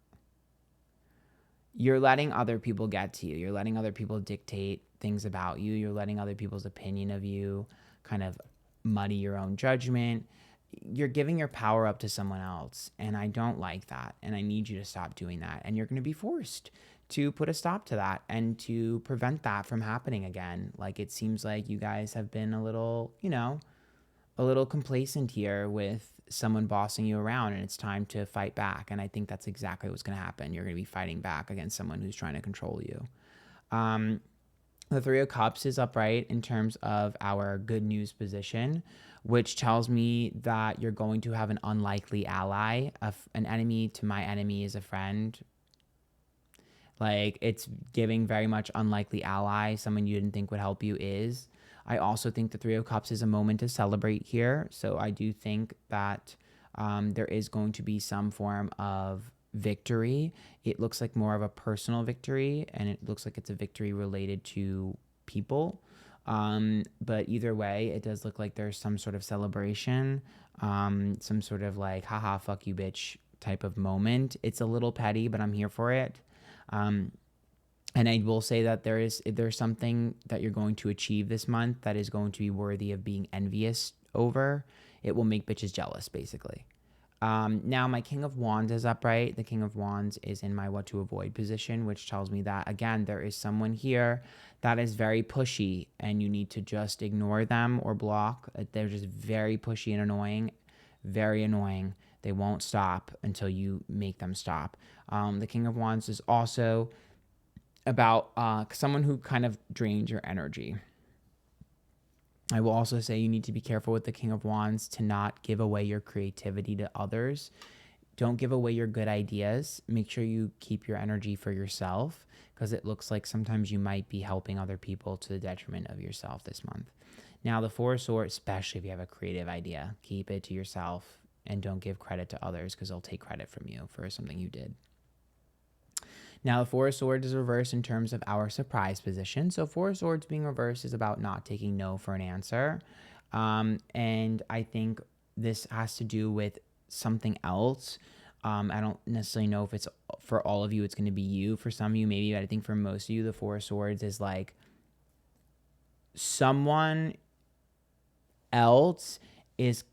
You're letting other people get to you. You're letting other people dictate things about you. You're letting other people's opinion of you kind of muddy your own judgment. You're giving your power up to someone else, and I don't like that, and I need you to stop doing that, and you're going to be forced to put a stop to that and to prevent that from happening again. Like, it seems like you guys have been a little, a little complacent here with someone bossing you around, and it's time to fight back, and I think that's exactly what's going to happen. You're going to be fighting back against someone who's trying to control you. The 3 of Cups is upright in terms of our good news position, which tells me that you're going to have an unlikely ally. An enemy to my enemy is a friend. Like, it's giving very much unlikely ally. Someone you didn't think would help you is. I also think the 3 of Cups is a moment to celebrate here. So I do think that there is going to be some form of victory. It looks like more of a personal victory, and it looks like it's a victory related to people. But either way, it does look like there's some sort of celebration, some sort of like, haha, fuck you, bitch type of moment. It's a little petty, but I'm here for it. And I will say that if there's something that you're going to achieve this month that is going to be worthy of being envious over, it will make bitches jealous, basically. Now my King of Wands is upright. The King of Wands is in my what to avoid position, which tells me that, again, there is someone here that is very pushy, and you need to just ignore them or block. They're just very pushy and annoying, very annoying. They won't stop until you make them stop. The King of Wands is also about someone who kind of drains your energy. I will also say you need to be careful with the King of Wands to not give away your creativity to others. Don't give away your good ideas. Make sure you keep your energy for yourself, because it looks like sometimes you might be helping other people to the detriment of yourself this month. Now, the 4 of Swords, especially if you have a creative idea, keep it to yourself and don't give credit to others, because they'll take credit from you for something you did. Now, the 4 of Swords is reversed in terms of our surprise position. So 4 of Swords being reversed is about not taking no for an answer. And I think this has to do with something else. I don't necessarily know if it's for all of you, it's going to be you. For some of you, maybe, but I think for most of you, the 4 of Swords is like someone else is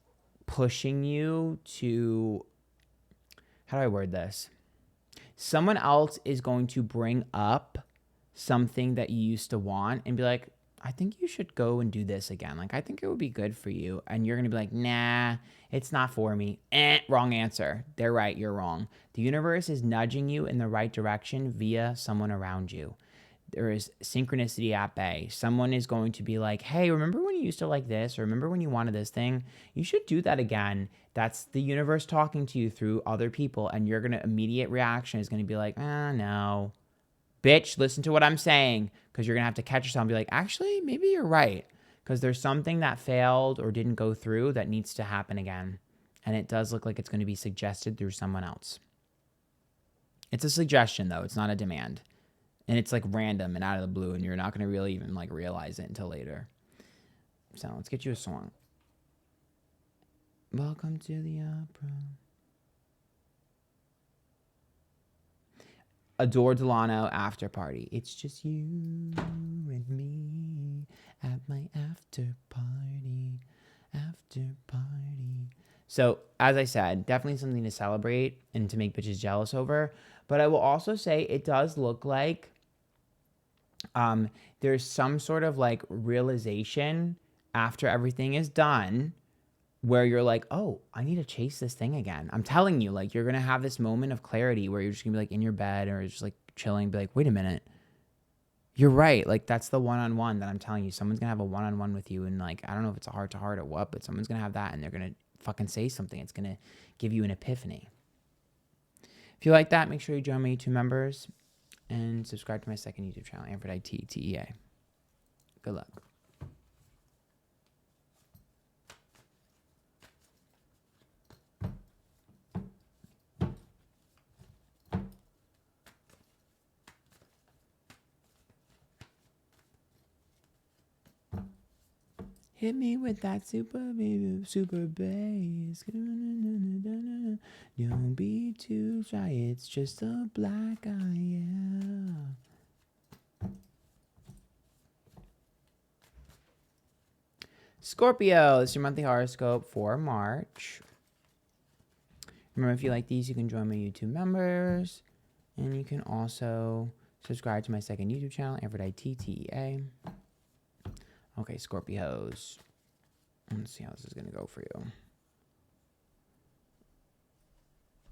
pushing you to, how do I word this? Someone else is going to bring up something that you used to want and be like, I think you should go and do this again. Like, I think it would be good for you. And you're going to be like, nah, it's not for me. Wrong answer. They're right. You're wrong. The universe is nudging you in the right direction via someone around you. There is synchronicity at bay. Someone is going to be like, hey, remember when you used to like this? Or remember when you wanted this thing? You should do that again. That's the universe talking to you through other people. And your immediate reaction is going to be like, no. Bitch, listen to what I'm saying. Because you're going to have to catch yourself and be like, actually, maybe you're right. Because there's something that failed or didn't go through that needs to happen again. And it does look like it's going to be suggested through someone else. It's a suggestion, though. It's not a demand. And it's like random and out of the blue, and you're not going to really even like realize it until later. So let's get you a song. Welcome to the opera. Adore Delano, After Party. It's just you and me at my after party. After party. So, as I said, definitely something to celebrate and to make bitches jealous over. But I will also say it does look like there's some sort of like realization after everything is done where you're like, oh, I need to chase this thing again. I'm telling you, like, you're going to have this moment of clarity where you're just going to be like in your bed or just like chilling, be like, wait a minute. You're right. Like, that's the one-on-one that I'm telling you. Someone's going to have a one-on-one with you. And like, I don't know if it's a heart-to-heart or what, but someone's going to have that and they're going to fucking say something. It's going to give you an epiphany. If you like that, make sure you join my YouTube members and subscribe to my second YouTube channel, Antphrodite, TEA. Good luck. Hit me with that super bass. Don't be too shy, it's just a black eye, yeah. Scorpio, this is your monthly horoscope for March. Remember, if you like these, you can join my YouTube members. And you can also subscribe to my second YouTube channel, Antphrodite, TEA. Okay, Scorpios. Let's see how this is going to go for you.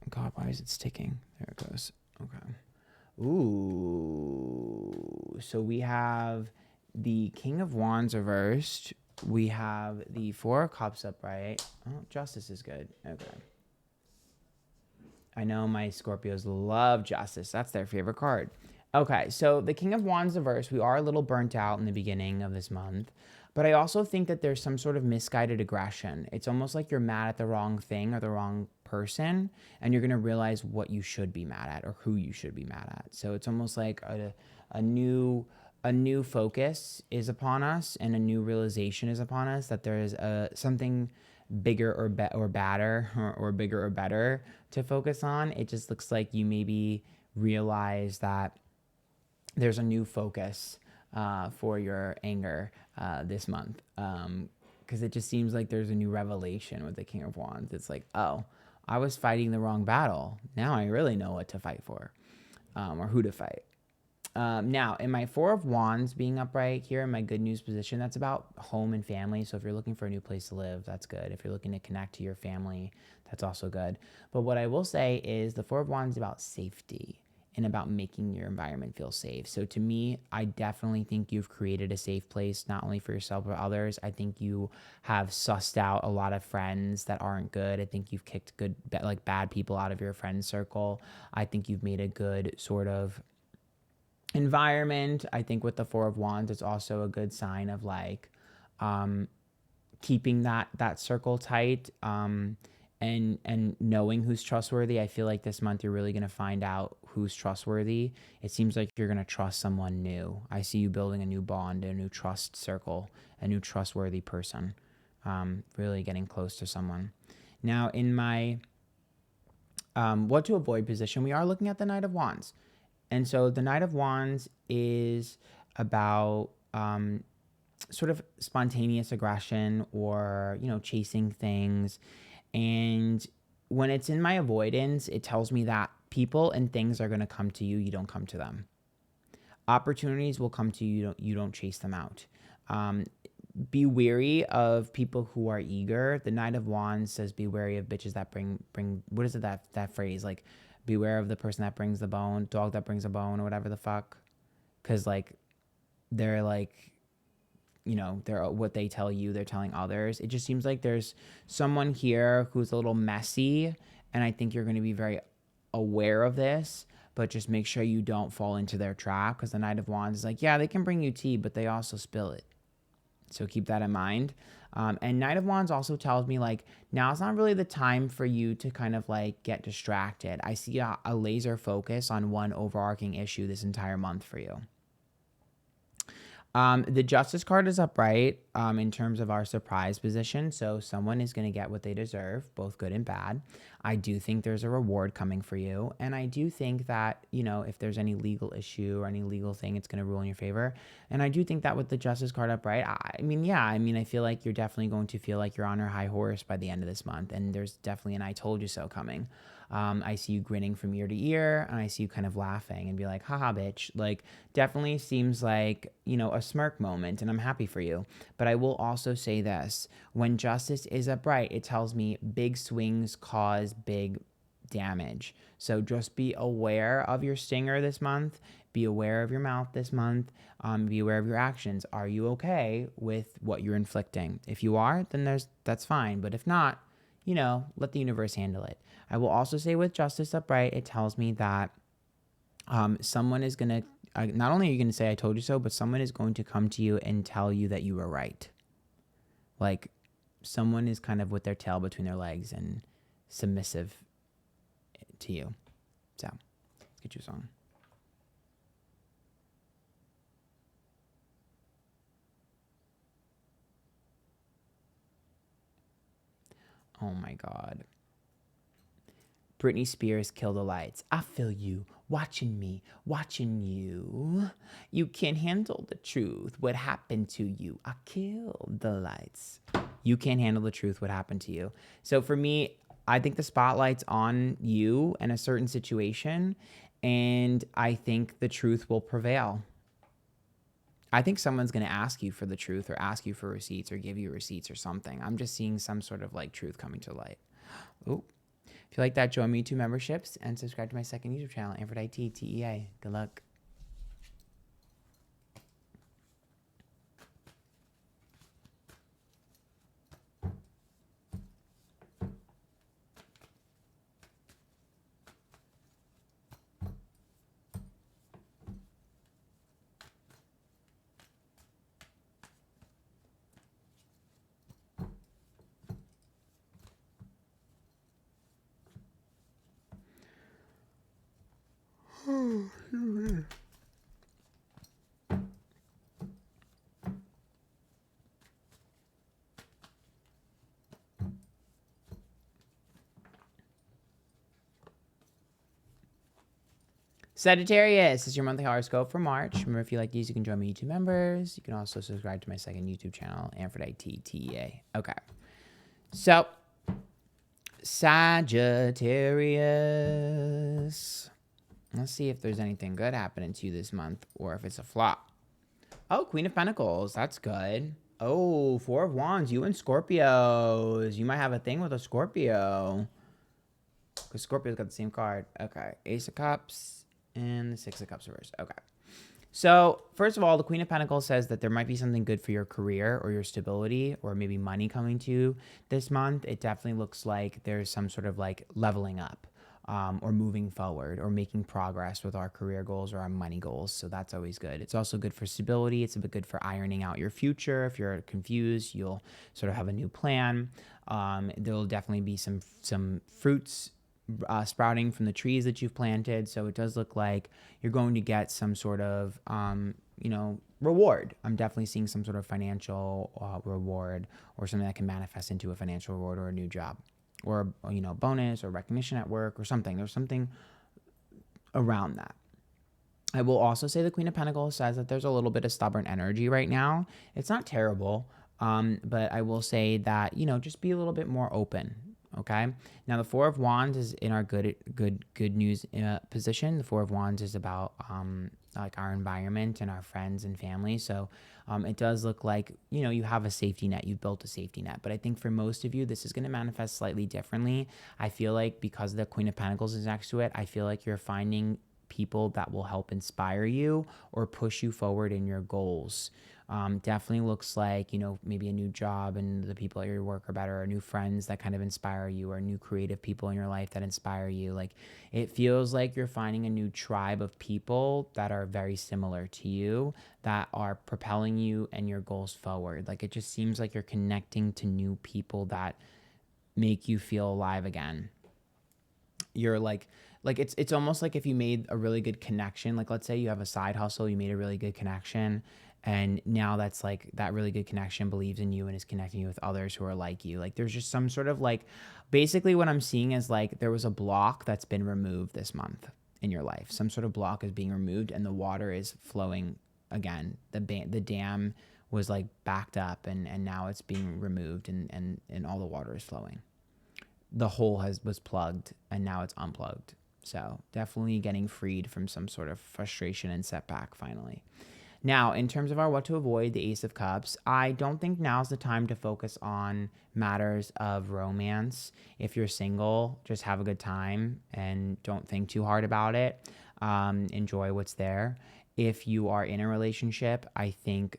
God, why is it sticking? There it goes. Okay. Ooh. So we have the King of Wands reversed. We have the Four of Cups upright. Oh, Justice is good. Okay. I know my Scorpios love Justice. That's their favorite card. Okay, so the King of Wands reversed. We are a little burnt out in the beginning of this month. But I also think that there's some sort of misguided aggression. It's almost like you're mad at the wrong thing or the wrong person, and you're going to realize what you should be mad at or who you should be mad at. So it's almost like a new focus is upon us, and a new realization is upon us that there is something bigger or badder or bigger or better to focus on. It just looks like you maybe realize that there's a new focus for your anger this month, because it just seems like there's a new revelation with the King of Wands. It's like, oh, I was fighting the wrong battle. Now I really know what to fight for, or who to fight. Now, in my Four of Wands being upright here in my good news position, that's about home and family. So if you're looking for a new place to live, that's good. If you're looking to connect to your family, that's also good. But what I will say is the Four of Wands is about safety and about making your environment feel safe. So to me, I definitely think you've created a safe place, not only for yourself, but others. I think you have sussed out a lot of friends that aren't good. I think you've kicked bad people out of your friend circle. I think you've made a good sort of environment. I think with the Four of Wands, it's also a good sign of like keeping that circle tight, and knowing who's trustworthy. I feel like this month you're really going to find out who's trustworthy. It seems like you're going to trust someone new. I see you building a new bond, a new trust circle, a new trustworthy person, really getting close to someone. Now, in my what to avoid position, we are looking at the Knight of Wands. And so the Knight of Wands is about sort of spontaneous aggression or, chasing things. And when it's in my avoidance, it tells me that people and things are going to come to you. You don't come to them. Opportunities will come to you. You don't chase them out. Be wary of people who are eager. The Knight of Wands says, be wary of bitches that bring, what is it, that phrase? Like, beware of the person that brings the bone, dog that brings a bone, or whatever the fuck. Because, like, they're like, they're what they tell you, they're telling others. It just seems like there's someone here who's a little messy, and I think you're going to be very aware of this, but just make sure you don't fall into their trap, because the Knight of Wands is like, yeah, they can bring you tea, but they also spill it. So keep that in mind. And Knight of Wands also tells me, like, now's not really the time for you to kind of like get distracted. I see a laser focus on one overarching issue this entire month for you. The Justice card is upright in terms of our surprise position. So someone is going to get what they deserve, both good and bad. I do think there's a reward coming for you. And I do think that, if there's any legal issue or any legal thing, it's going to rule in your favor. And I do think that with the Justice card upright, I feel like you're definitely going to feel like you're on your high horse by the end of this month. And there's definitely an I told you so coming. I see you grinning from ear to ear, and I see you kind of laughing and be like, haha, bitch. Like, definitely seems like, a smirk moment, and I'm happy for you. But I will also say this. When Justice is upright, it tells me big swings cause big damage. So just be aware of your stinger this month. Be aware of your mouth this month. Be aware of your actions. Are you okay with what you're inflicting? If you are, then that's fine. But if not, let the universe handle it. I will also say with Justice upright, it tells me that someone is going to, not only are you going to say I told you so, but someone is going to come to you and tell you that you were right. Like, someone is kind of with their tail between their legs and submissive to you. So, let's get you a song. Oh my God. Britney Spears, Kill the Lights. I feel you, watching me, watching you. You can't handle the truth. What happened to you? I killed the lights. You can't handle the truth. What happened to you? So for me, I think the spotlight's on you in a certain situation, and I think the truth will prevail. I think someone's going to ask you for the truth or ask you for receipts or give you receipts or something. I'm just seeing some sort of like truth coming to light. Oh. If you like that, join me 2 memberships and subscribe to my second YouTube channel, Antphrodite, TEA. Good luck. Sagittarius is your monthly horoscope for March. Remember, if you like these, you can join me YouTube members. You can also subscribe to my second YouTube channel, Antphrodite, TEA. Okay. So, Sagittarius. Let's see if there's anything good happening to you this month or if it's a flop. Oh, Queen of Pentacles. That's good. Oh, 4 of Wands. You and Scorpios. You might have a thing with a Scorpio. Because Scorpio's got the same card. Okay. Ace of Cups and the 6 of Cups reversed. Okay. So, first of all, the Queen of Pentacles says that there might be something good for your career or your stability or maybe money coming to you this month. It definitely looks like there's some sort of like leveling up. Or moving forward or making progress with our career goals or our money goals. So that's always good. It's also good for stability. It's a bit good for ironing out your future. If you're confused, you'll sort of have a new plan. There'll definitely be some fruits sprouting from the trees that you've planted. So it does look like you're going to get some sort of, reward. I'm definitely seeing some sort of financial reward or something that can manifest into a financial reward or a new job. Or, bonus or recognition at work or something. There's something around that. I will also say the Queen of Pentacles says that there's a little bit of stubborn energy right now. It's not terrible, but I will say that, just be a little bit more open, okay? Now, the 4 of Wands is in our good news position. The 4 of Wands is about like our environment and our friends and family. So it does look like, you have a safety net. You've built a safety net. But I think for most of you, this is going to manifest slightly differently. I feel like because the Queen of Pentacles is next to it, I feel like you're finding people that will help inspire you or push you forward in your goals. Definitely looks like, maybe a new job and the people at your work are better, or new friends that kind of inspire you, or new creative people in your life that inspire you. Like, it feels like you're finding a new tribe of people that are very similar to you, that are propelling you and your goals forward. Like, it just seems like you're connecting to new people that make you feel alive again. You're like it's almost like if you made a really good connection, like let's say you have a side hustle, you made a really good connection, and now that's like that really good connection believes in you and is connecting you with others who are like you. Like there's just some sort of like, basically what I'm seeing is like there was a block that's been removed this month in your life. Some sort of block is being removed and the water is flowing again. The dam was like backed up and now it's being removed and all the water is flowing. The hole was plugged and now it's unplugged. So definitely getting freed from some sort of frustration and setback finally. Now, in terms of our what to avoid, the Ace of Cups, I don't think now's the time to focus on matters of romance. If you're single, just have a good time and don't think too hard about it. Enjoy what's there. If you are in a relationship, I think,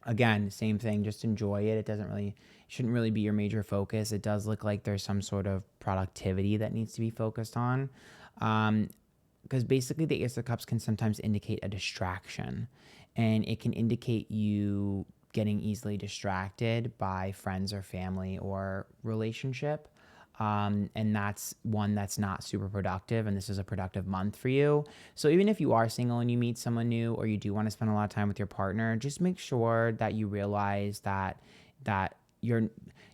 again, same thing, just enjoy it. Shouldn't really be your major focus. It does look like there's some sort of productivity that needs to be focused on. Because basically the Ace of Cups can sometimes indicate a distraction, and it can indicate you getting easily distracted by friends or family or relationship. And that's one that's not super productive, and this is a productive month for you. So even if you are single and you meet someone new, or you do want to spend a lot of time with your partner, just make sure that you realize that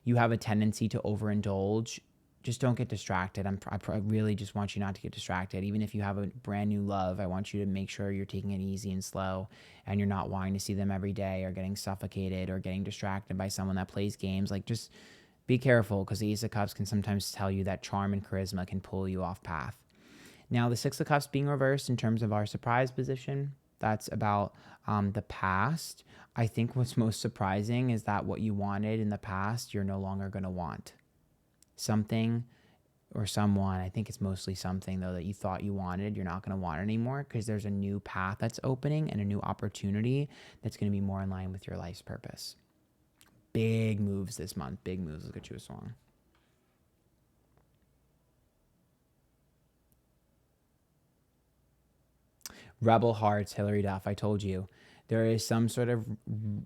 you have a tendency to overindulge. Just don't get distracted. I really just want you not to get distracted. Even if you have a brand new love, I want you to make sure you're taking it easy and slow, and you're not wanting to see them every day or getting suffocated or getting distracted by someone that plays games. Like, just be careful, because the Ace of Cups can sometimes tell you that charm and charisma can pull you off path. Now, the Six of Cups being reversed in terms of our surprise position, that's about the past. I think what's most surprising is that what you wanted in the past, you're no longer going to want. Something or someone, I think it's mostly something though, that you thought you wanted, you're not going to want anymore, because there's a new path that's opening and a new opportunity that's going to be more in line with your life's purpose. Big moves this month. Big moves. Let's get you a song. Rebel Hearts, Hillary Duff. I told you. There is some sort of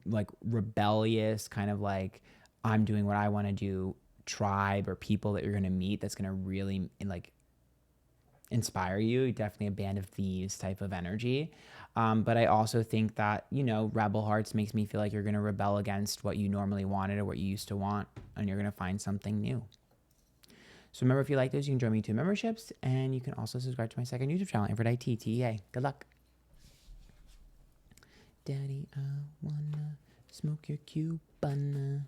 like rebellious kind of like, I'm doing what I want to do tribe or people that you're going to meet that's going to really like inspire you. Definitely a Band of Thieves type of energy. But I also think that, Rebel Hearts makes me feel like you're going to rebel against what you normally wanted or what you used to want, and you're going to find something new. So remember, if you like those, you can join me 2 memberships, and you can also subscribe to my second YouTube channel, Antphrodite, TEA. Good luck. Daddy, I wanna smoke your Cubana.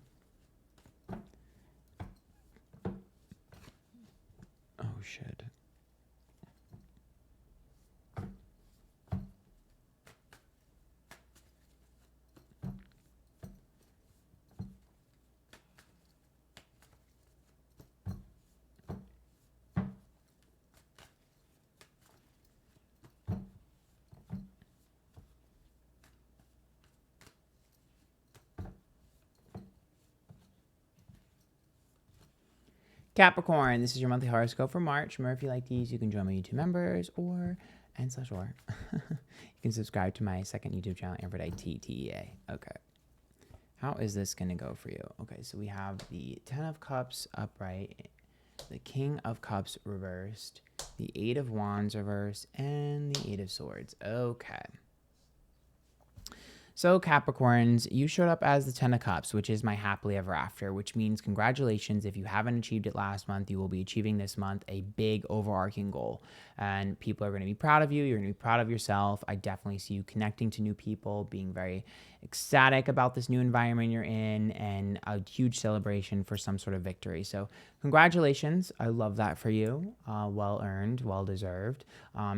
Oh, shit. Capricorn, this is your monthly horoscope for March. Remember, if you like these, you can join my YouTube members or you can subscribe to my second YouTube channel, Antphrodite, TEA. Okay. How is this going to go for you? Okay, so we have the 10 of Cups upright, the King of Cups reversed, the 8 of Wands reversed, and the 8 of Swords. Okay. So Capricorns, you showed up as the 10 of Cups, which is my happily ever after, which means congratulations. If you haven't achieved it last month, you will be achieving this month a big overarching goal. And people are going to be proud of you. You're going to be proud of yourself. I definitely see you connecting to new people, being very ecstatic about this new environment you're in, and a huge celebration for some sort of victory. So congratulations. I love that for you. Well earned, well deserved,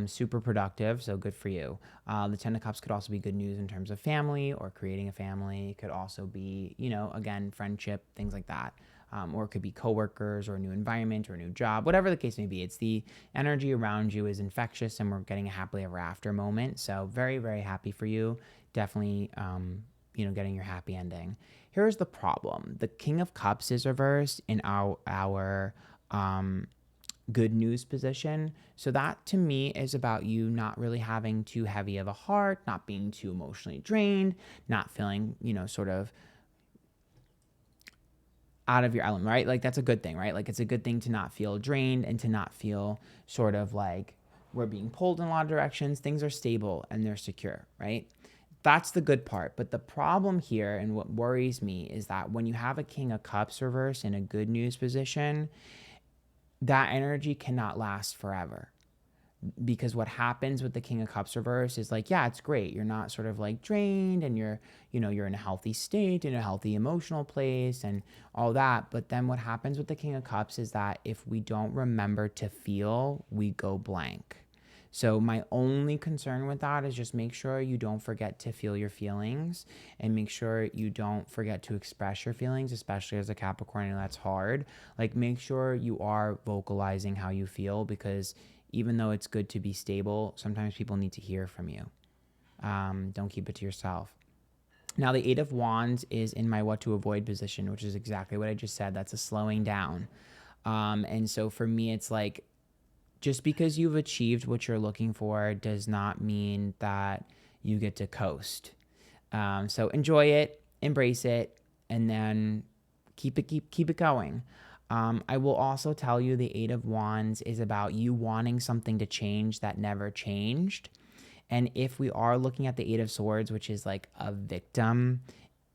super productive. So good for you. The 10 of Cups could also be good news in terms of family or creating a family. It could also be, again, friendship, things like that. Or it could be coworkers or a new environment or a new job, whatever the case may be. It's the energy around you is infectious, and we're getting a happily ever after moment. So very, very happy for you. Definitely, getting your happy ending. Here's the problem. The King of Cups is reversed in our good news position. So that to me is about you not really having too heavy of a heart, not being too emotionally drained, not feeling, sort of out of your element, right? Like, that's a good thing, right? Like, it's a good thing to not feel drained and to not feel sort of like we're being pulled in a lot of directions. Things are stable and they're secure, right? That's the good part. But the problem here, and what worries me, is that when you have a King of Cups reverse in a good news position, that energy cannot last forever. Because what happens with the King of Cups reverse is like, yeah, it's great. You're not sort of like drained, and you're in a healthy state, in a healthy emotional place and all that. But then what happens with the King of Cups is that if we don't remember to feel, we go blank. So my only concern with that is just make sure you don't forget to feel your feelings, and make sure you don't forget to express your feelings, especially as a Capricorn. And that's hard. Like, make sure you are vocalizing how you feel, because even though it's good to be stable, sometimes people need to hear from you. Don't keep it to yourself. Now, the 8 of Wands is in my what to avoid position, which is exactly what I just said. That's a slowing down. And so for me, it's like, just because you've achieved what you're looking for does not mean that you get to coast. So enjoy it, embrace it, and then keep it going. I will also tell you the 8 of Wands is about you wanting something to change that never changed. And if we are looking at the 8 of Swords, which is like a victim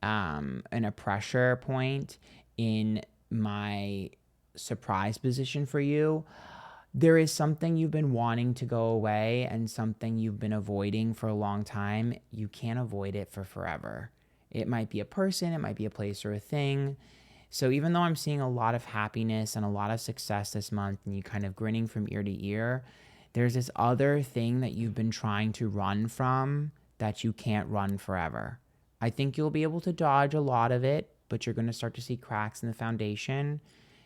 and a pressure point, in my surprise position for you, there is something you've been wanting to go away and something you've been avoiding for a long time. You can't avoid it for forever. It might be a person, it might be a place or a thing. So even though I'm seeing a lot of happiness and a lot of success this month and you kind of grinning from ear to ear, there's this other thing that you've been trying to run from that you can't run forever. I think you'll be able to dodge a lot of it, but you're going to start to see cracks in the foundation,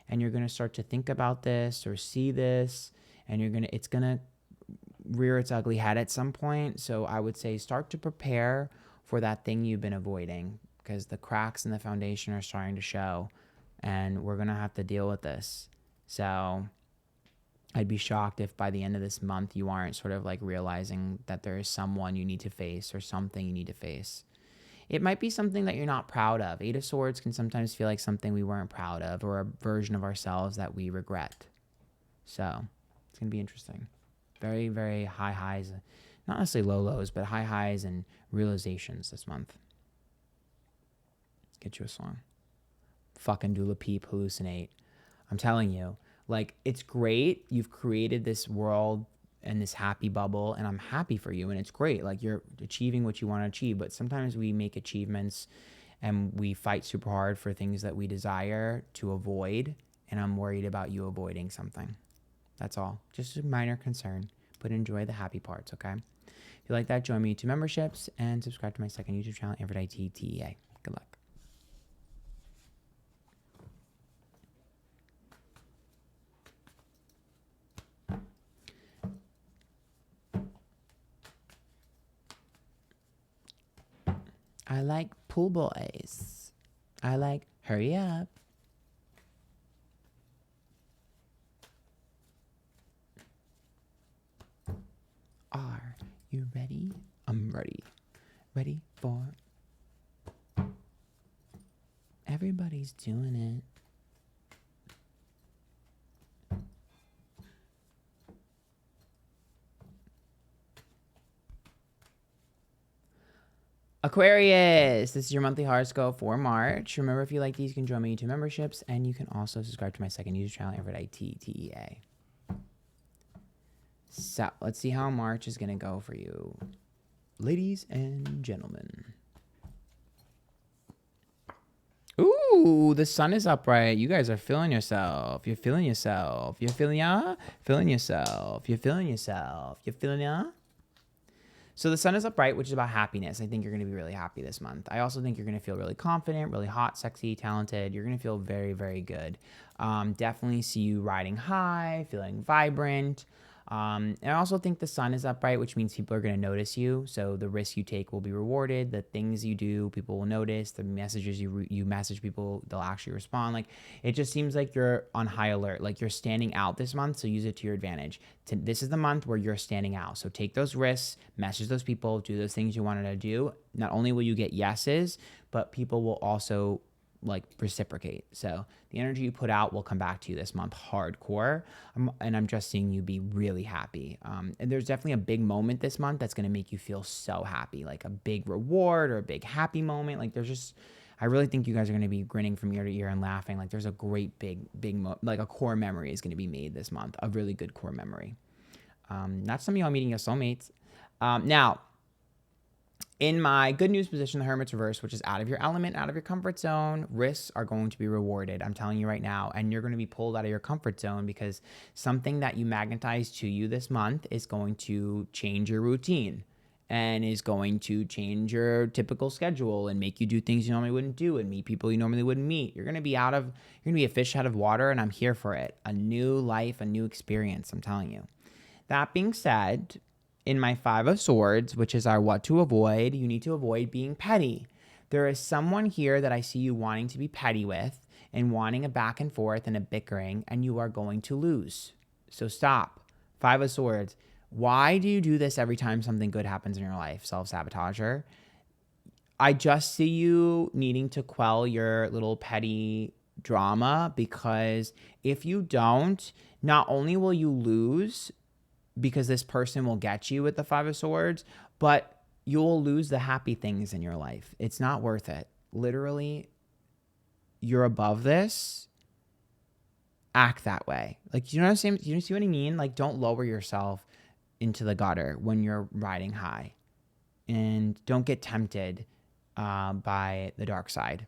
and you're going to start to think about this or see this, and it's going to rear its ugly head at some point. So I would say start to prepare for that thing you've been avoiding, because the cracks in the foundation are starting to show, and we're going to have to deal with this. So I'd be shocked if by the end of this month you aren't sort of like realizing that there is someone you need to face or something you need to face. It might be something that you're not proud of. 8 of Swords can sometimes feel like something we weren't proud of, or a version of ourselves that we regret. So it's going to be interesting. Very, very high highs. Not necessarily low lows, but high highs and realizations this month. Get you a song. Fucking Dula Peep, Hallucinate. I'm telling you, like, it's great. You've created this world and this happy bubble, and I'm happy for you, and it's great. Like, you're achieving what you want to achieve, but sometimes we make achievements and we fight super hard for things that we desire to avoid, and I'm worried about you avoiding something. That's all. Just a minor concern, but enjoy the happy parts, okay? If you like that, join me 2 memberships and subscribe to my second YouTube channel, Antphrodite TEA. Good luck. I like pool boys. I like hurry up. Are you ready? I'm ready. Ready for... Everybody's doing it. Aquarius, this is your monthly horoscope for March. Remember, if you like these, you can join me in 2 memberships, and you can also subscribe to my second YouTube channel, Antphrodite TEA. So, let's see how March is going to go for you, ladies and gentlemen. Ooh, the sun is upright. You guys are feeling yourself. You're feeling yourself. You're feeling ya? Feeling yourself. You're feeling yourself. You're feeling ya? So the sun is upright, which is about happiness. I think you're going to be really happy this month. I also think you're going to feel really confident, really hot, sexy, talented. You're going to feel very, very good. Definitely see you riding high, feeling vibrant. And I also think the sun is upright, which means people are going to notice you. So the risk you take will be rewarded. The things you do, people will notice. The messages you message people, they'll actually respond. Like, it just seems like you're on high alert. Like, you're standing out this month, so use it to your advantage. This is the month where you're standing out. So take those risks, message those people, do those things you wanted to do. Not only will you get yeses, but people will also like reciprocate. So the energy you put out will come back to you this month hardcore. And I'm just seeing you be really happy. And there's definitely a big moment this month that's going to make you feel so happy, like a big reward or a big happy moment. Like, I really think you guys are going to be grinning from ear to ear and laughing. Like, there's a great like a core memory is going to be made this month, a really good core memory. Not some of y'all meeting your soulmates. Now, in my good news position, the Hermit's reverse, which is out of your element, out of your comfort zone, risks are going to be rewarded. I'm telling you right now. And you're going to be pulled out of your comfort zone because something that you magnetize to you this month is going to change your routine and is going to change your typical schedule and make you do things you normally wouldn't do and meet people you normally wouldn't meet. You're going to be a fish out of water, and I'm here for it. A new life, a new experience, I'm telling you. That being said, in my 5 of Swords, which is our what to avoid, you need to avoid being petty. There is someone here that I see you wanting to be petty with and wanting a back and forth and a bickering, and you are going to lose. So stop. 5 of Swords. Why do you do this every time something good happens in your life, self-sabotager? I just see you needing to quell your little petty drama, because if you don't, not only will you lose because this person will get you with the 5 of Swords, but you'll lose the happy things in your life. It's not worth it. Literally, you're above this, act that way. Like, you know what I'm saying? You see what I mean? Like, don't lower yourself into the gutter when you're riding high. And don't get tempted by the dark side.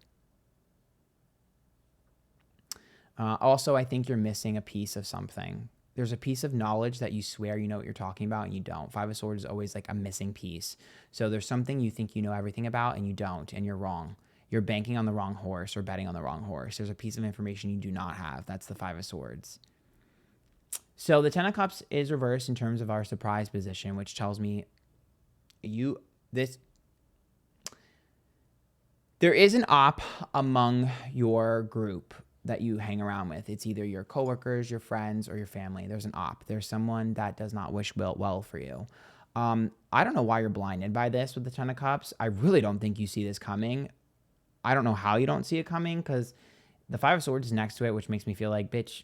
Also, I think you're missing a piece of something. There's a piece of knowledge that you swear you know what you're talking about and you don't. Five of Swords is always like a missing piece. So there's something you think you know everything about and you don't, and you're wrong. You're banking on the wrong horse or betting on the wrong horse. There's a piece of information you do not have. That's the Five of Swords. So the Ten of Cups is reversed in terms of our surprise position, which tells me there is an op among your group that you hang around with. It's either your coworkers, your friends, or your family. There's an op. There's someone that does not wish well for you. I don't know why you're blinded by this with the Ten of Cups. I really don't think you see this coming. I don't know how you don't see it coming, because the Five of Swords is next to it, which makes me feel like, bitch,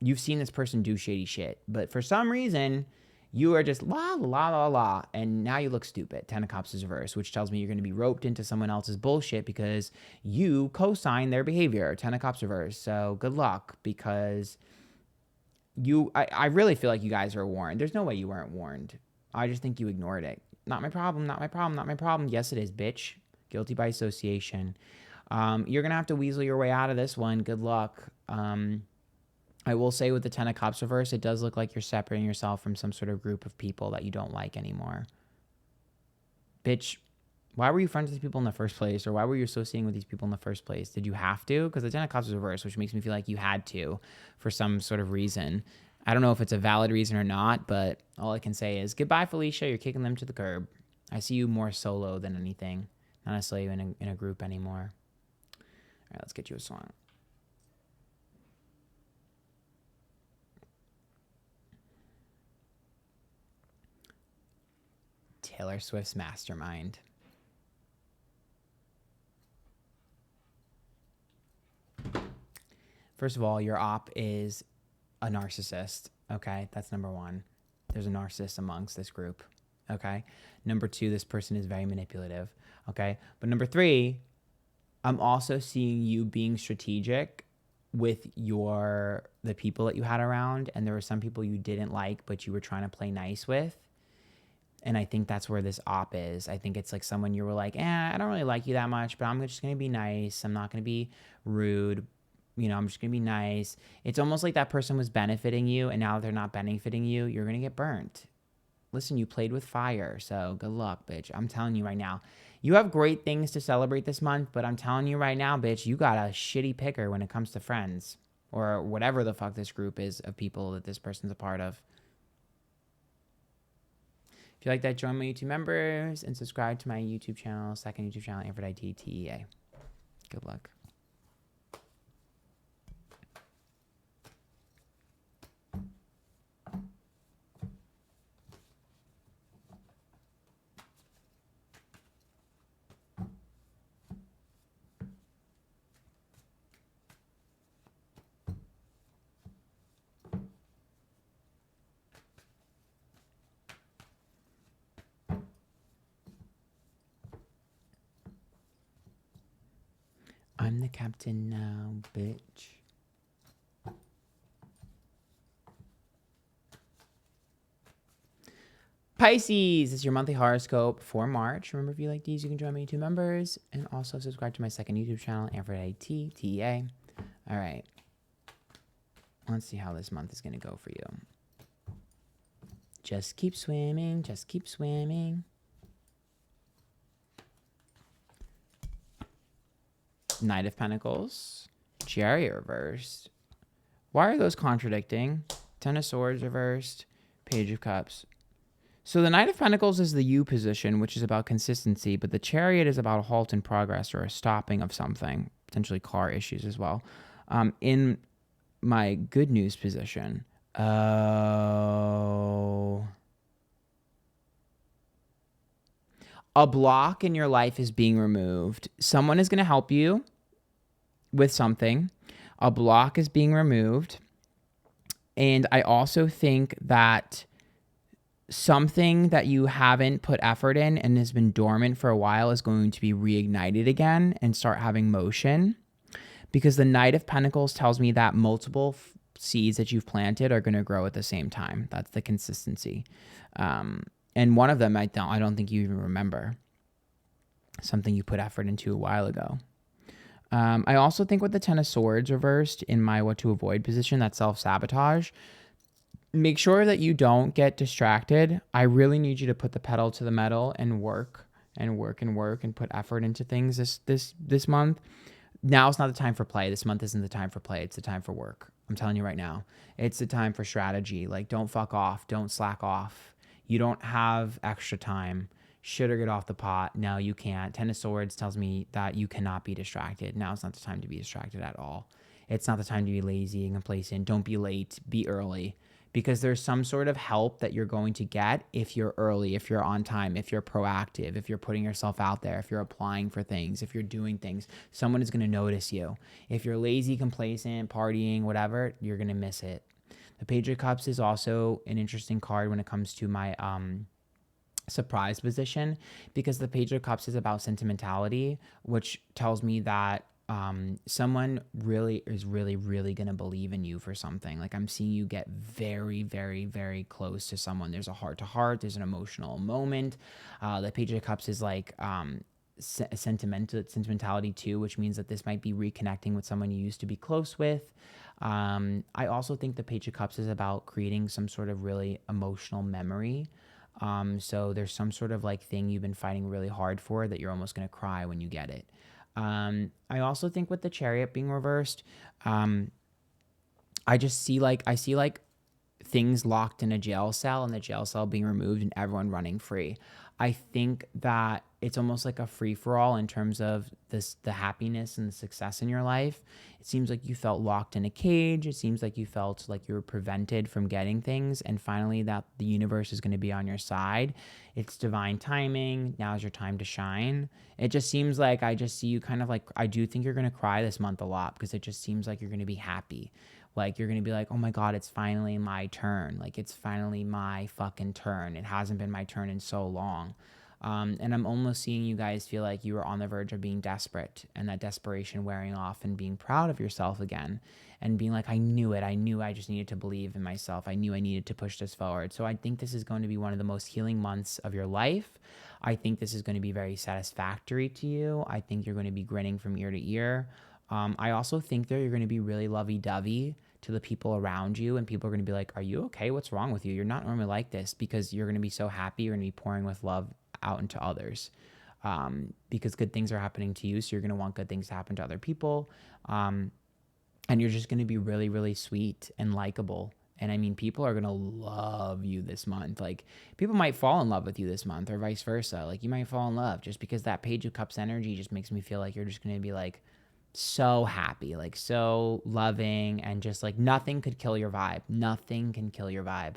you've seen this person do shady shit. But for some reason, you are just la, la, la, la, and now you look stupid. Ten of Cups is reversed, which tells me you're going to be roped into someone else's bullshit because you co-sign their behavior. Ten of Cups reversed. So good luck, because I really feel like you guys are warned. There's no way you weren't warned. I just think you ignored it. Not my problem, not my problem, not my problem. Yes, it is, bitch. Guilty by association. You're going to have to weasel your way out of this one. Good luck. I will say with the Ten of Cups reverse, it does look like you're separating yourself from some sort of group of people that you don't like anymore. Bitch, why were you friends with these people in the first place? Or why were you associating with these people in the first place? Did you have to? Because the Ten of Cups is reversed, which makes me feel like you had to for some sort of reason. I don't know if it's a valid reason or not, but all I can say is goodbye, Felicia. You're kicking them to the curb. I see you more solo than anything. Not necessarily in a group anymore. All right, let's get you a song. Taylor Swift's Mastermind. First of all, your op is a narcissist. Okay, that's number one. There's a narcissist amongst this group. Okay. Number two, this person is very manipulative. Okay. But number three, I'm also seeing you being strategic with the people that you had around. And there were some people you didn't like, but you were trying to play nice with. And I think that's where this op is. I think it's like someone you were like, I don't really like you that much, but I'm just going to be nice. I'm not going to be rude. I'm just going to be nice. It's almost like that person was benefiting you, and now they're not benefiting you. You're going to get burnt. Listen, you played with fire, so good luck, bitch. I'm telling you right now. You have great things to celebrate this month, but I'm telling you right now, bitch, you got a shitty picker when it comes to friends or whatever the fuck this group is of people that this person's a part of. If you like that, join my YouTube members and subscribe to my YouTube channel, second YouTube channel, Antphrodite TEA. Good luck. I'm the captain now, bitch. Pisces, it's your monthly horoscope for March. Remember, if you like these, you can join my YouTube members and also subscribe to my second YouTube channel, Antphrodite TEA. All right. Let's see how this month is going to go for you. Just keep swimming. Just keep swimming. Knight of Pentacles, Chariot reversed. Why are those contradicting? Ten of Swords reversed, Page of Cups. So the Knight of Pentacles is the you position, which is about consistency, but the Chariot is about a halt in progress or a stopping of something, potentially car issues as well. In my good news position, a block in your life is being removed. Someone is going to help you with something. A block is being removed. And I also think that something that you haven't put effort in and has been dormant for a while is going to be reignited again and start having motion. because the Knight of Pentacles tells me that multiple seeds that you've planted are going to grow at the same time. That's the consistency. And one of them, I don't think you even remember. Something you put effort into a while ago. I also think with the Ten of Swords reversed in my what to avoid position, that's self-sabotage. Make sure that you don't get distracted. I really need you to put the pedal to the metal and work and put effort into things this month. Now it's not the time for play. This month isn't the time for play. It's the time for work. I'm telling you right now. It's the time for strategy. Like, don't fuck off. Don't slack off. You don't have extra time. Should or get off the pot. No, you can't. Ten of Swords tells me that you cannot be distracted. Now it's not the time to be distracted at all. It's not the time to be lazy and complacent. Don't be late. Be early. Because there's some sort of help that you're going to get if you're early, if you're on time, if you're proactive, if you're putting yourself out there, if you're applying for things, if you're doing things. Someone is going to notice you. If you're lazy, complacent, partying, whatever, you're going to miss it. The Page of Cups is also an interesting card when it comes to my surprise position, because the Page of Cups is about sentimentality, which tells me that someone really is really going to believe in you for something. Like, I'm seeing you get very, very, very close to someone. There's a heart to heart. There's an emotional moment. The Page of Cups is like sentimentality too, which means that this might be reconnecting with someone you used to be close with. I also think the Page of Cups is about creating some sort of really emotional memory. So there's some sort of like thing you've been fighting really hard for that you're almost going to cry when you get it. I also think with the Chariot being reversed, I see like things locked in a jail cell and the jail cell being removed and everyone running free. I think that it's almost like a free-for-all in terms of the happiness and the success in your life. It seems like you felt locked in a cage. It seems like you felt like you were prevented from getting things. And finally, that the universe is going to be on your side. It's divine timing. Now's your time to shine. It just seems like I just see you kind of like, I do think you're going to cry this month a lot because it just seems like you're going to be happy. Like, you're going to be like, oh my God, it's finally my turn. Like, it's finally my fucking turn. It hasn't been my turn in so long. And I'm almost seeing you guys feel like you were on the verge of being desperate, and that desperation wearing off and being proud of yourself again and being like, I knew it. I knew I just needed to believe in myself. I knew I needed to push this forward. So I think this is going to be one of the most healing months of your life. I think this is going to be very satisfactory to you. I think you're going to be grinning from ear to ear. I also think that you're going to be really lovey-dovey to the people around you, and people are going to be like, are you okay? What's wrong with you? You're not normally like this, because you're going to be so happy. You're going to be pouring with love out into others, because good things are happening to you. So you're going to want good things to happen to other people. And you're just going to be really, really sweet and likable. And I mean, people are going to love you this month. Like, people might fall in love with you this month, or vice versa. Like, you might fall in love just because that Page of Cups energy just makes me feel like you're just going to be like so happy, like so loving, and just like nothing could kill your vibe. Nothing can kill your vibe.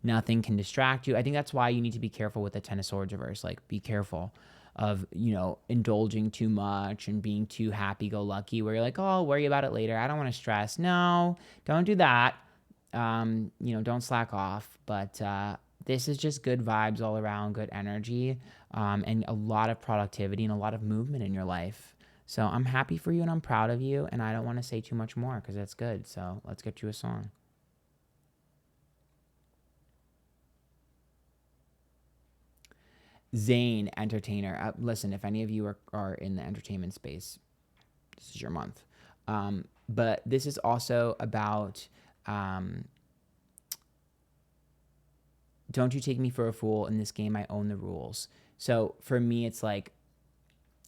Nothing can distract you. I think that's why you need to be careful with the Ten of Swords reverse. Like, be careful of, indulging too much and being too happy-go-lucky, where you're like, oh, I'll worry about it later. I don't want to stress. No, don't do that. Don't slack off. But this is just good vibes all around, good energy, and a lot of productivity and a lot of movement in your life. So I'm happy for you and I'm proud of you, and I don't want to say too much more because that's good. So let's get you a song. Zane, entertainer. Listen, if any of you are in the entertainment space, this is your month. But this is also about, don't you take me for a fool. In this game, I own the rules. So for me, it's like,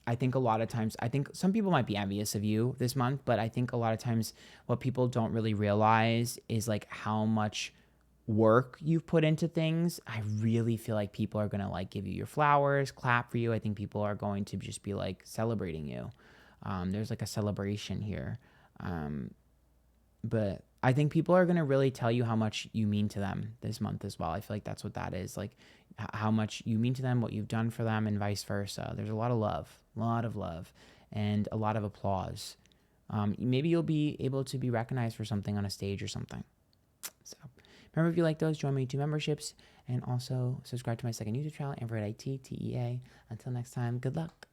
I think a lot of times, I think some people might be envious of you this month, but I think a lot of times what people don't really realize is like how much work you've put into things. I really feel like people are going to like give you your flowers, clap for you. I think people are going to just be like celebrating you. There's like a celebration here. But I think people are going to really tell you how much you mean to them this month as well. I feel like that's what that is. Like, how much you mean to them, what you've done for them, and vice versa. There's a lot of love, and a lot of applause. Maybe you'll be able to be recognized for something on a stage or something. So remember, if you like those, join my YouTube memberships, and also subscribe to my second YouTube channel, Antphrodite, TEA. Until next time, good luck.